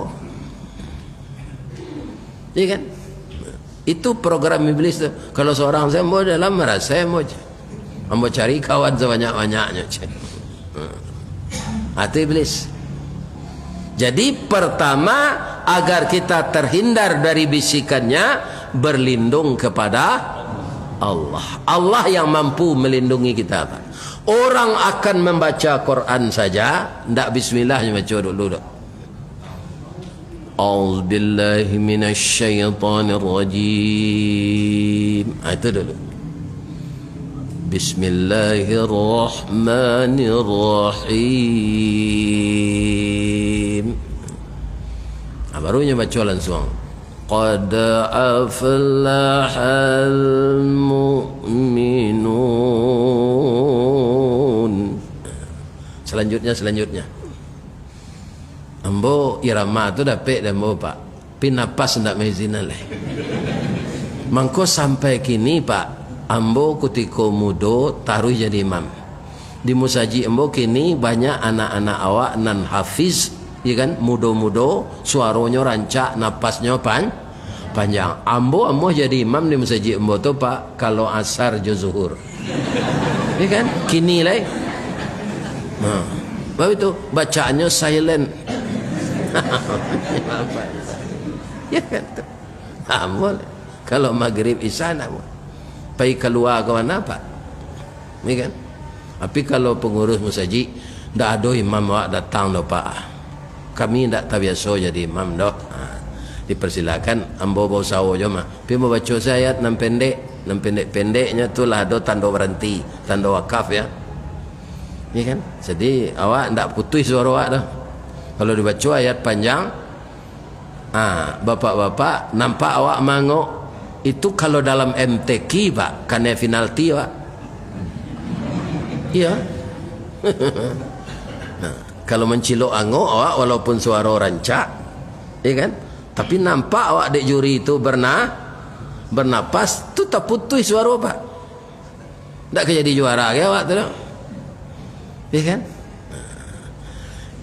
Ya kan? Itu program iblis tu. Kalau seorang saya mau dalam merasa saya mau cari kawan sebanyak-banyaknya. Itu iblis. Jadi pertama, agar kita terhindar dari bisikannya, berlindung kepada Allah. Allah yang mampu melindungi kita. Orang akan membaca Quran saja, tidak bismillah baca dulu. A'udzu billahi minasy syaithanir rajim. Itu dulu. Bismillahirrahmanirrahim. Barunya baca langsung. Qad aflahal mu'minun. Selanjutnya. Ambo irama tu dapat dan ambo pak. Pinapas ndak mezina leh. Mangko sampai kini pak, ambo kutiko mudo taruh jadi imam. Di musaji ambo kini banyak anak-anak awak nan hafiz, ya kan? Mudo-mudo, suaranya rancak, napasnya panjang. Ambo jadi imam di musaji ambo tu pak kalau asar jo zuhur. Ya kan? Kini leh. Baru itu bacaannya silent. Ya kan? Boleh. Kalau maghrib isya nak pergi keluar ke mana pak? Ya kan? Tapi kalau pengurus musaji dah ada imam awak datang dah pak. Kami tak terbiasa jadi imam dah. Dipersilakan ambo bawa sawo je mah. Tapi mau baca ayat nan pendek-pendeknya tu lah ada tanda berhenti, tanda wakaf ya. Ya kan? Jadi awak tak putus suara awak dah. Kalau dibaca ayat panjang, bapak-bapak nampak awak mangok itu kalau dalam MTQ pak, kena penalti pak. Iya. Nah, kalau mencilok angok awak walaupun suara rancak, ya kan? Tapi nampak awak dek juri itu bernapas, tu tak putus suara pak. Tak jadi juara ke awak tu, ya kan?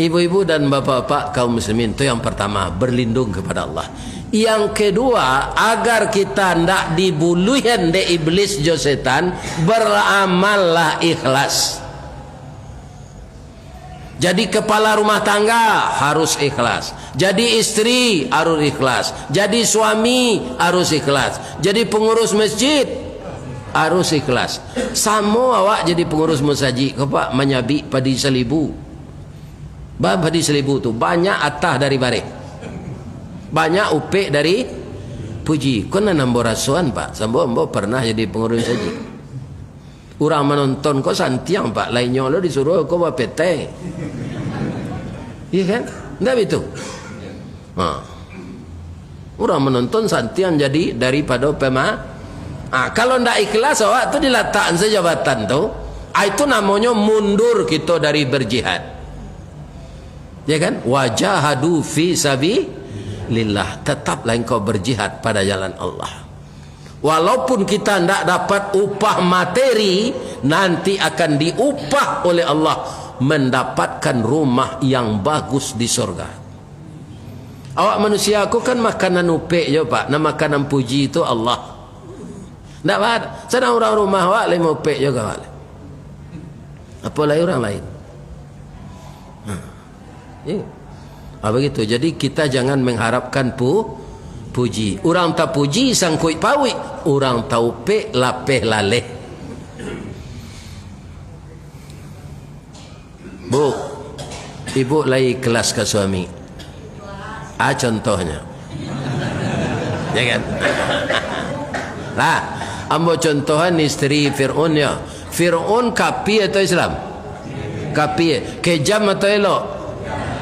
Ibu-ibu dan bapak-bapak kaum muslimin itu yang pertama, berlindung kepada Allah. Yang kedua, agar kita tidak dibuluhin de iblis jo setan, beramallah ikhlas. Jadi kepala rumah tangga harus ikhlas. Jadi istri harus ikhlas. Jadi suami harus ikhlas. Jadi pengurus masjid harus ikhlas. Sama awak jadi pengurus musaji, pak menyabi padi seribu. Padi seribu tu banyak atah dari bare, banyak upik dari puji. Kau nak nambah rasuan pak, sambo ambo pernah jadi pengurus saji. Orang menonton kau santiang pak, lainnya lo disuruh kau buat PT. Iya kan? Tidak begitu. Orang menonton santiang jadi daripada kalau ndak ikhlas awak tu diletakkan sejabatan tu, itu namanya mundur kita dari berjihad. Ya kan? Wajahadu fi sabilillah. Tetaplah engkau berjihad pada jalan Allah. Walaupun kita tidak dapat upah materi, nanti akan diupah oleh Allah mendapatkan rumah yang bagus di surga. Awak manusia aku kan makanan upik je pak. Nama makanan puji itu Allah. Tak ada. Sana orang rumah awak lima upik juga pak. Apalagi orang lain. Ya. Begitu. Jadi kita jangan mengharapkan puji. Orang tak puji sangkut pawik, orang tahu pe lapeh laleh. Bu, ibu lagi kelas ke suami. Contohnya. Ya kan? Lah, ambo contohan istri Fir'aun ya. Fir'aun kapi atau Islam? Kapi. Kejam atau elok?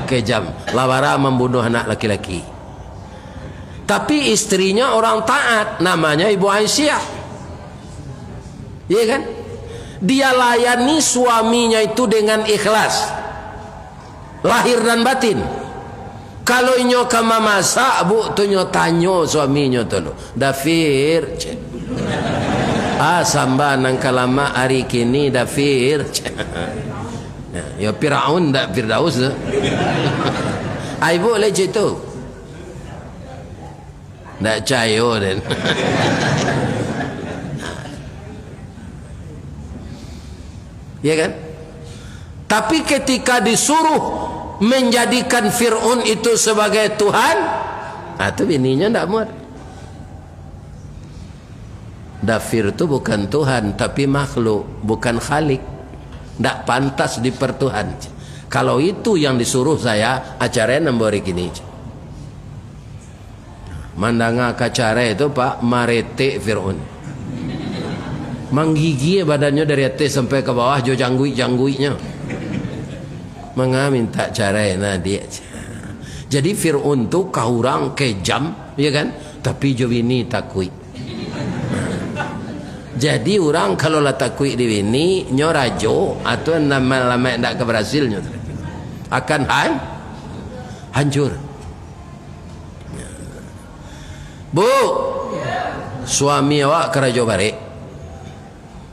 Kejam. Lawara membunuh anak laki-laki. Tapi istrinya orang taat, namanya Ibu Aisyah. Iya kan? Dia layani suaminya itu dengan ikhlas, lahir dan batin. Kalau inyo kama masak bu, tunyo tanyo suaminya tu lo. Dafir. Samba nang kalama hari kini dafir. Ya Firaun tak Firdaus tu. Ibu leci tu. Tak cayo dan. Ya kan? Tapi ketika disuruh menjadikan Fir'aun itu sebagai Tuhan, itu bininya tak muat. Dafir itu bukan Tuhan, tapi makhluk, bukan khalik. Tak pantas dipertuhan. Kalau itu yang disuruh saya, acaranya nambah gini. mandanga kacare itu Pak marete Fir'aun. Menggigi badannya dari atas sampai ke bawah, jo janggui-jangguinya. Minta cara nah dia. Jadi Fir'aun tu kahurang kejam, ya kan? Tapi jo ini takui. Jadi orang kalau lah takui di ini nyorajo atau nama-nama ndak keberhasilnya akan hancur. Bu, suami awak kerajo balik.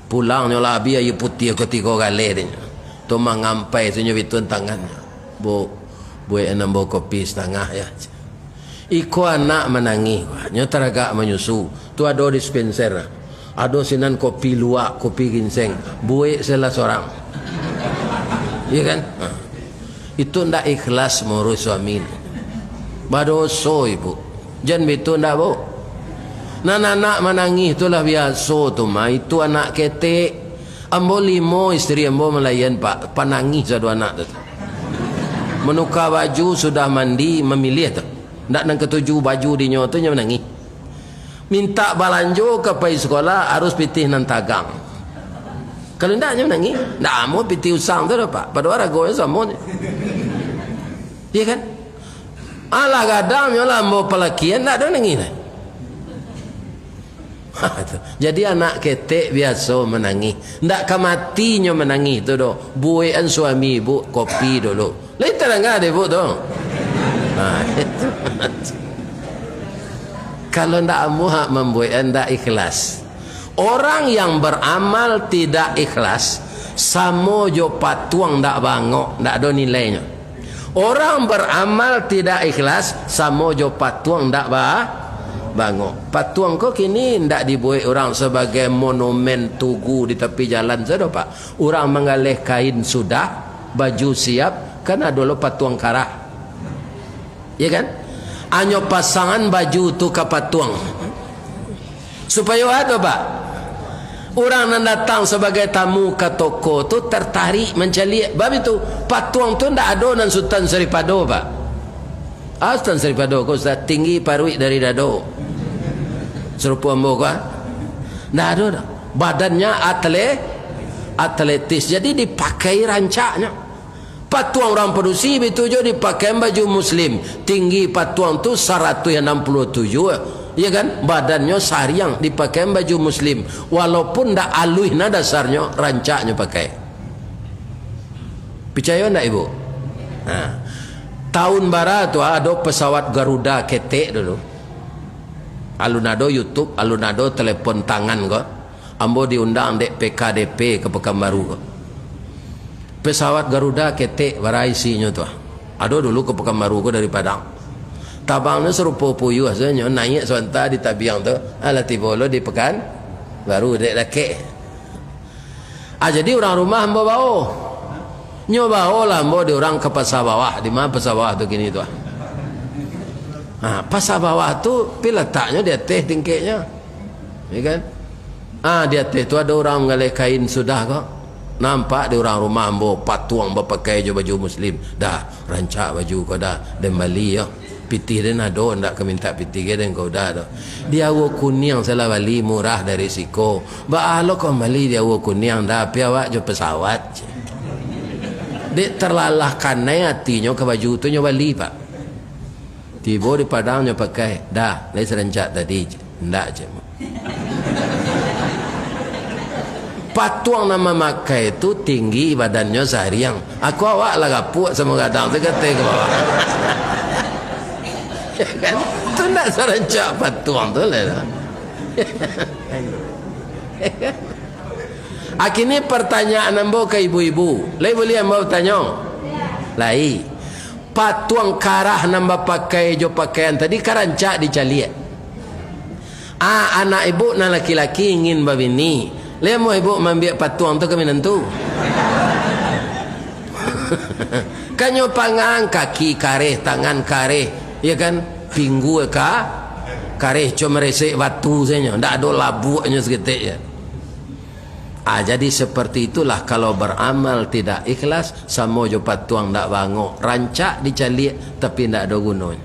Pulang nyola abi ayu putih ketika kali dia. Tu mengampai tu nyebitun tangannya. Bu, buat enam kopi setengah ya. Iko anak menangi, nyotaraga menyusu. Tu ada dispenser, ada sinan kopi luak, kopi ginseng. Buat salah seorang. Iya kan? Itu ndak ikhlas mengurus suami. Badoso ibu. Jangan betul ndak bu. Anak menangis itulah biasa tu mah. Itu anak ketek. Ambo limo istri ambo melayan Pak. Panangis satu anak tu. Menukar baju sudah mandi memilih tu. Ndak nang ketujuh baju di nyoto nya menangis. Minta balanjo ke pai sekolah harus pitih nan tagang. Kalau ndaknya menangis, ndak mau pitih usang tu dah Pak. Pada orang goyang sama ni. Iya kan? Alah gadam nyola ambo pelakian ndak ada menangis. Jadi anak ketek biasa menangis. Ndak kamatinya menangis tu doh. Buean suami ibu kopi dulu. Lain terangga deh bu tu. Itu. Kalau ndak muha membuat ndak ikhlas. Orang yang beramal tidak ikhlas, samo jo patuang ndak bangok, ndak ada nilainya. Orang beramal tidak ikhlas, samo jo patuang ndak bangok. Patuang kok kini ndak dibuat orang sebagai monumen tugu di tepi jalan saja Pak. Orang mengalih kain sudah, baju siap, kan ada lo patuang karah. Ya kan? Anyo pasangan baju tu ke patuang. Supaya ada Pak. Orang yang datang sebagai tamu ke toko tu tertarik mencari. Bab itu patuang tu ndak ada nan Sultan Seripado Pak. Sultan Seripado kau sudah tinggi parui dari dado. Serupa ambo kan? Ndak ada dah. Badannya atletis. Jadi dipakai rancaknya. Patuang orang produksi itu jo dipakai baju muslim. Tinggi patuang tu 167. Ya kan? Badannya sariang dipakai baju muslim. Walaupun ndak aluih na dasarnya, rancaknya pakai. Percaya ndak ibu? Nah, tahun barat tu ada pesawat Garuda ketek dulu. Alunado YouTube, alunado telepon tangan ko. Ambo diundang dek PKDP ke Pekanbaru ko. Pesawat Garuda ketek baraisinya tu. Ada dulu ke Pekanbaru ko dari Padang. Tabangnya serupa puyuh asalnya naik sebentar di tabiang tu. Alah tiba lo di Pekanbaru dek laki. Jadi orang rumah ambo bawa. Nyo bawa lah ambo di orang ke pasar bawah. Di mana pasar bawah tu kini tu. Pasar bawah tu letaknya di atas tingkatnya. Ya kan? Di atas tu ada orang mengalih kain sudah kok. Nampak di orang rumah ambo patuang berpakai baju muslim. Dah rancak baju kau dah dan bali ya. Pitih dia nado ndak keminta pitih dia dan kau dah dah. Dia awu kuning salah bali murah dari siko. Ba lo kau bali dia awu kuning dah pi awak jo pesawat. Dek terlalahkan hatinya ke baju tu nyo bali Pak. Tiba di Padang nyo pakai. Dah, lai serencak tadi. Ndak je. Patuang nama makai itu tinggi badannya seharian. Aku awak lah kapuk sama kadang tu kata ke bawah. Ya kan? Itu nak serencak patuang tu lah. Akhirnya pertanyaan ambo ke ibu-ibu. Lai boleh ambo tanya? Lai. Patuang karah nambah pakai jo pakaian tadi karancak dicaliat. Anak ibu na laki-laki ingin babini. Lemo ibu mambiak patuang tu kami nentu. Kanyo pangang kaki kareh, tangan kareh, ya kan? Pinggu kareh cuma resek batu saja, ndak ada labuknya seketik ya. Jadi seperti itulah kalau beramal tidak ikhlas, sama jo patuang ndak bangok, rancak dicaliat tapi ndak ada gunanya.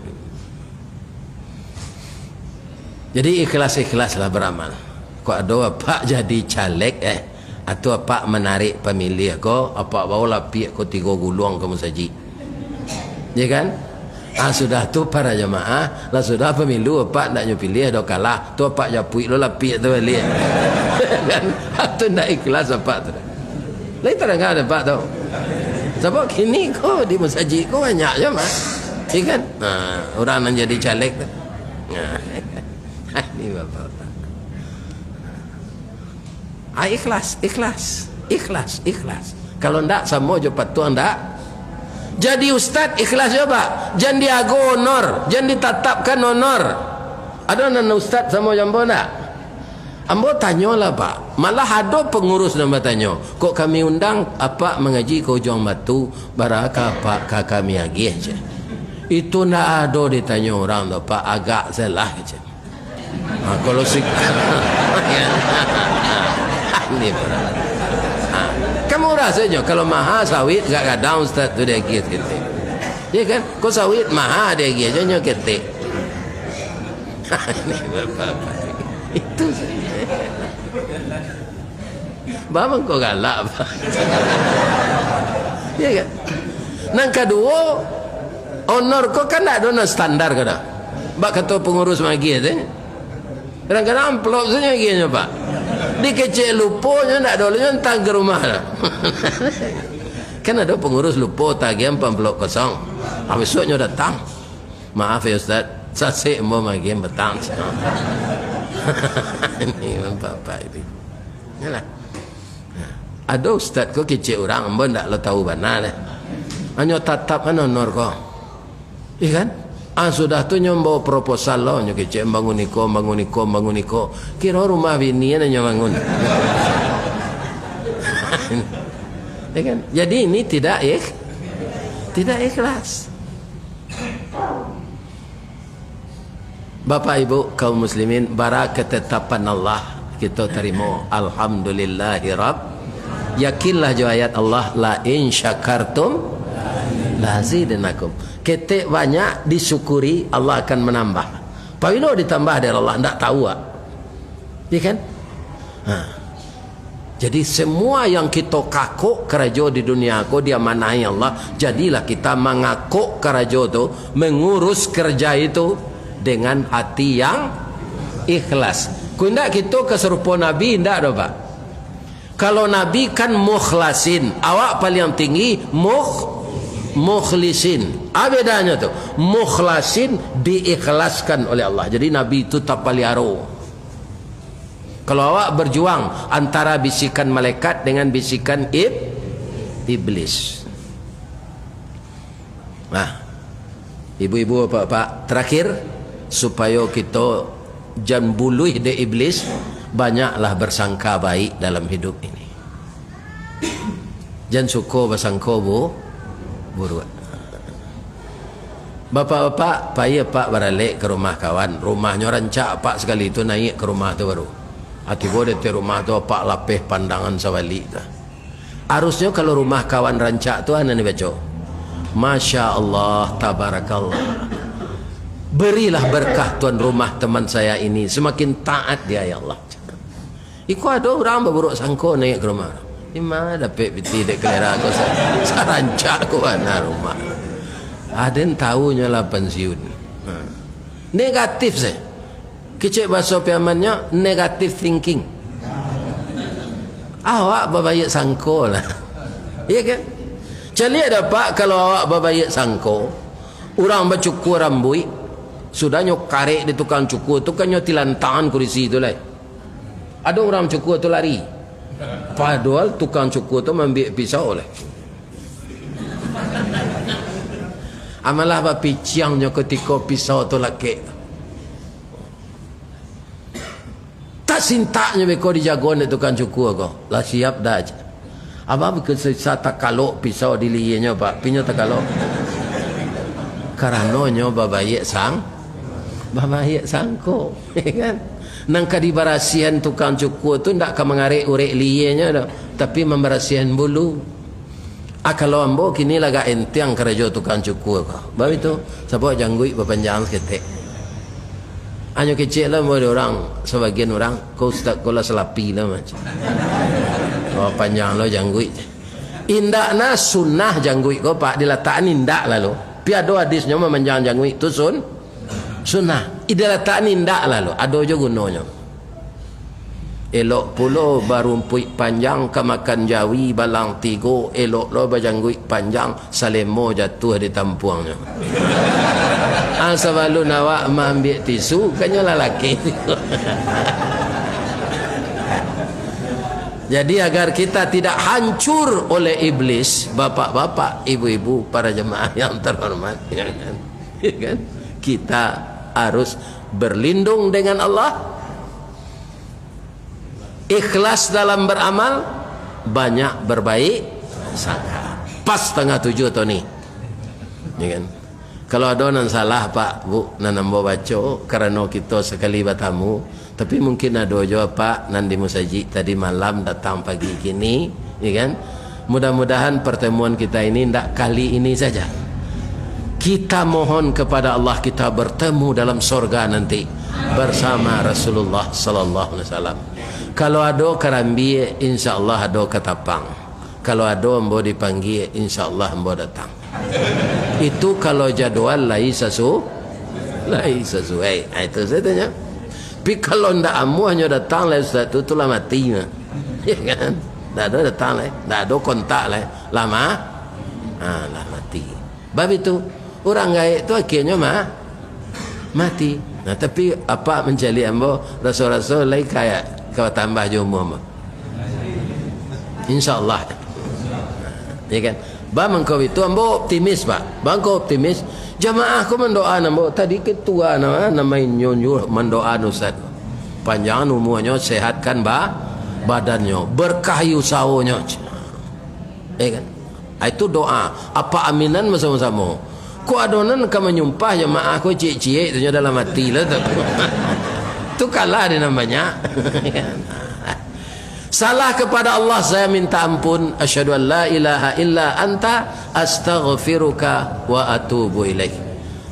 Jadi ikhlas-ikhlaslah beramal. Kau ada apa jadi caleg atau apa menarik pemilih kau, apa bawa lapik kau 3 gulung kamu saji. Ya kan? Sudah tu para jemaah, lah sudah pemilu apa nak nyu pilih dah kalah. Tu apa japui lo lapik tu balik. Kan? Tu nak ikhlas apa tu. Lain tak ada apa tu. Sebab kini kau di masjid kau banyak je mah. Ya kan? Orang nak jadi caleg tu. Ini bapak. Ikhlas. Kalau ndak sama je patuan ndak. Jadi ustaz ikhlas coba. Jangan diago honor, jangan ditetapkan honor. Ada nana ustaz sama jambo ndak? Ambo tanyalah pak. Malah ada pengurus nama tanya. Kok kami undang apa mengaji ke Ujung Batu, barakah pak kami agih je. Itu ndak ada ditanya orang tu pak, agak salah je. Kalau sih ini kamu rasanya kalau maha sawit gak kadang ustaz tu dia gitu. Ya kan? Kau sawit maha dia gitu aja nyoketik. Itu Bang kau galak. Ya kan? Nang kedua honor kau kan tak ada standar kada. Bak kata pengurus magi tu. Kadang-kadang amplop saja gini pak. Dikecil luponya tak ada olehnya entah ke rumah lah. Kan ada pengurus lupo tagihan amplop kosong. Besoknya datang. Maaf ya Ustaz, saya mau magi petang. Ini bapak itu. Yalah. Ada Ustaz kau kecil orang, ambo tak lo tahu benar lah. Hanya tatap mana honor kau. Iya kan? Sudah tu nyombo proposal lo nyo kecek bangun niko kira rumah bini nyo bangun. Ya kan? Jadi ini tidak ikhlas. Bapak Ibu kaum muslimin, bara ketetapan Allah kita terima, alhamdulillahi rabb. Yakinlah jo ayat Allah, la in syakartum la azidannakum. Ketik banyak disyukuri Allah akan menambah. Pawino ditambah dari Allah ndak tahu ah. Ya kan? Jadi semua yang kita kakuk kerajo di dunia aku dia manahi Allah, jadilah kita mengakuk kerajo tu, mengurus kerja itu dengan hati yang ikhlas. Ku ndak kita keserupa Nabi ndak do Pak. Kalau Nabi kan mukhlasin, awak paling tinggi mukhlisin. Apa bedanya tu? Mukhlasin diikhlaskan oleh Allah. Jadi Nabi itu tapaliaro. Kalau awak berjuang antara bisikan malaikat dengan bisikan iblis. Nah, ibu-ibu bapak, terakhir supaya kita jangan buluh de iblis, banyaklah bersangka baik dalam hidup ini. Jangan suka bersangka buruk. Bapak-bapak payah pak beralik ke rumah kawan, rumahnya rancak pak sekali itu naik ke rumah tu baru akibat dari rumah tu pak lapih pandangan sawali tu. Harusnya kalau rumah kawan rancak tu anda ni baca Masya Allah tabarakallah, berilah berkah tuan rumah teman saya ini, semakin taat dia ya Allah. Iku ada orang berburuk sangko naik ke rumah, di mana dapat piti dek kelera aku sarancak ku ana rumah. Ada yang tahunya lah pensiun. Negatif saya. Kecik bahasa piamannya negative thinking. Awak berbaik sangko lah. Iya kan? Jadi ada pak kalau awak berbaik sangko, orang bercukur rambut, sudah nyok karek di tukang cukur tu kan nyok tilantangan kursi itu lah. Ada orang cukur tu lari. Padahal tukang cukur tu ambil pisau lah. Amalah apa piciangnya ketika pisau tu laki tak sintanya beko dijagoan itu kan cukup kau lah siap dah aja. Apa bekerja tak kalau pisau dilihatnya pak pinya tak kalau karena nyoba baik sangko kan nang kadibarasian tukang cukup tu ndak ka mengarek urek lihatnya tapi memberasihan bulu. Kalau ambo kini laga entiang kerja tukang cukur kau. Baik itu sebab janggui berpanjang ketek. Hanya kecil lah boleh orang, sebagian orang, kau ustaz kau lah selapi lah macam. Oh panjang lo jangguit. Indakna sunnah jangguit kau pak diletakkan indak lalu. Piado hadisnya memanjang jangguit itu sunnah. Diletakkan indak lalu. Ada juga gunanya. Elok pulo barumpui panjang kemakan jawi balang tigo elok lo bajangguit panjang salemo jatuh di tampuangnya. Asabalu nawak ambil tisu kanya lelaki. Jadi agar kita tidak hancur oleh iblis, bapak-bapak, ibu-ibu, para jemaah yang terhormat, ya kan? Kita harus berlindung dengan Allah, ikhlas dalam beramal, banyak berbaik sangka. Pas 6:30 tu ni, ya kan? Kalau ada nan salah pak bu nan ambo baca kerana kita sekali bertamu, tapi mungkin ada juga pak nan di musajid tadi malam datang pagi kini, ya kan? Mudah-mudahan pertemuan kita ini tidak kali ini saja. Kita mohon kepada Allah kita bertemu dalam surga nanti bersama Rasulullah sallallahu alaihi wasallam. Kalau ada kerambi, insya-Allah ada ketapang. Kalau ada ambo dipanggil, insya-Allah ambo datang. Itu kalau jadual lai sesuai. Itu saya tanya. Tapi kalau ndak amu hanya datang lai ustaz tu lah mati mah. Ya kan? Ndak ada datang lai, ndak ada kontak lai. Lama lah mati. Bab itu orang gaib tu akhirnya mati. Nah, tapi apa mencari ambo rasul-rasul lai kayak kau tambah jumlah mah. Insya-Allah. Ya kan? Bang kau itu ambo optimis pak. Bang kau optimis. Jamaah kau mendoa ambo tadi ketua namanya nyonyo mendoa ustaz. Panjang umurnya, sehatkan badannya, berkah usahanya. Ya kan? Itu doa. Apa aminan sama-sama. Ku adonan kau menyumpah jamaah kau cie-cie itu dalam hati lah. Itu kalah dia namanya. Salah kepada Allah saya minta ampun. Asyhadu an la ilaha illa anta astaghfiruka wa atubu ilaik.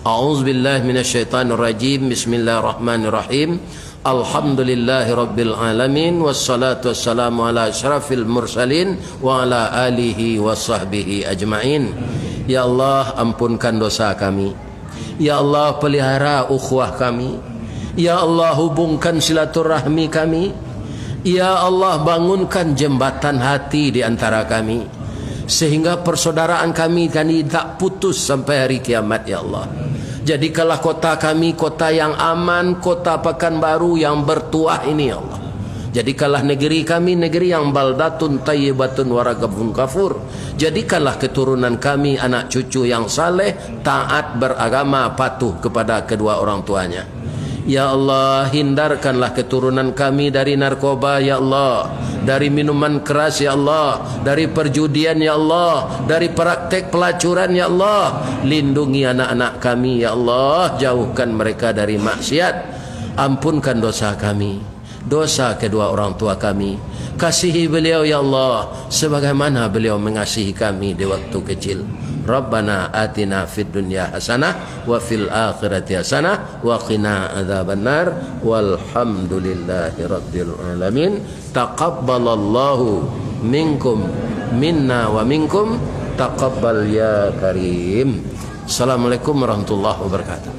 A'udzubillahi minasyaitonir rajim. Bismillahirrahmanirrahim. Alhamdulillahi rabbil alamin wassalatu wassalamu ala asyrafil mursalin wa ala alihi wasahbihi ajmain. Ya Allah, ampunkan dosa kami. Ya Allah, pelihara ukhuwah kami. Ya Allah, hubungkan silaturahmi kami. Ya Allah, bangunkan jembatan hati di antara kami sehingga persaudaraan kami tak putus sampai hari kiamat. Ya Allah, jadikanlah kota kami kota yang aman, kota Pekanbaru yang bertuah ini. Ya Allah, jadikanlah negeri kami negeri yang baldatun tayyibatun waragabun kafur. Jadikanlah keturunan kami anak cucu yang saleh, taat beragama, patuh kepada kedua orang tuanya. Ya Allah, hindarkanlah keturunan kami dari narkoba, ya Allah, dari minuman keras, ya Allah, dari perjudian, ya Allah, dari praktek pelacuran, ya Allah. Lindungi anak-anak kami, ya Allah, jauhkan mereka dari maksiat. Ampunkan dosa kami, dosa kedua orang tua kami. Kasihi beliau, ya Allah, sebagaimana beliau mengasihi kami di waktu kecil. Rabbana atina fid dunya hasanah wa fil akhirati hasanah wa qina adzabannar walhamdulillahi rabbil alamin. Taqabbalallahu minkum minna wa minkum taqabbal ya karim. Assalamualaikum warahmatullahi wabarakatuh.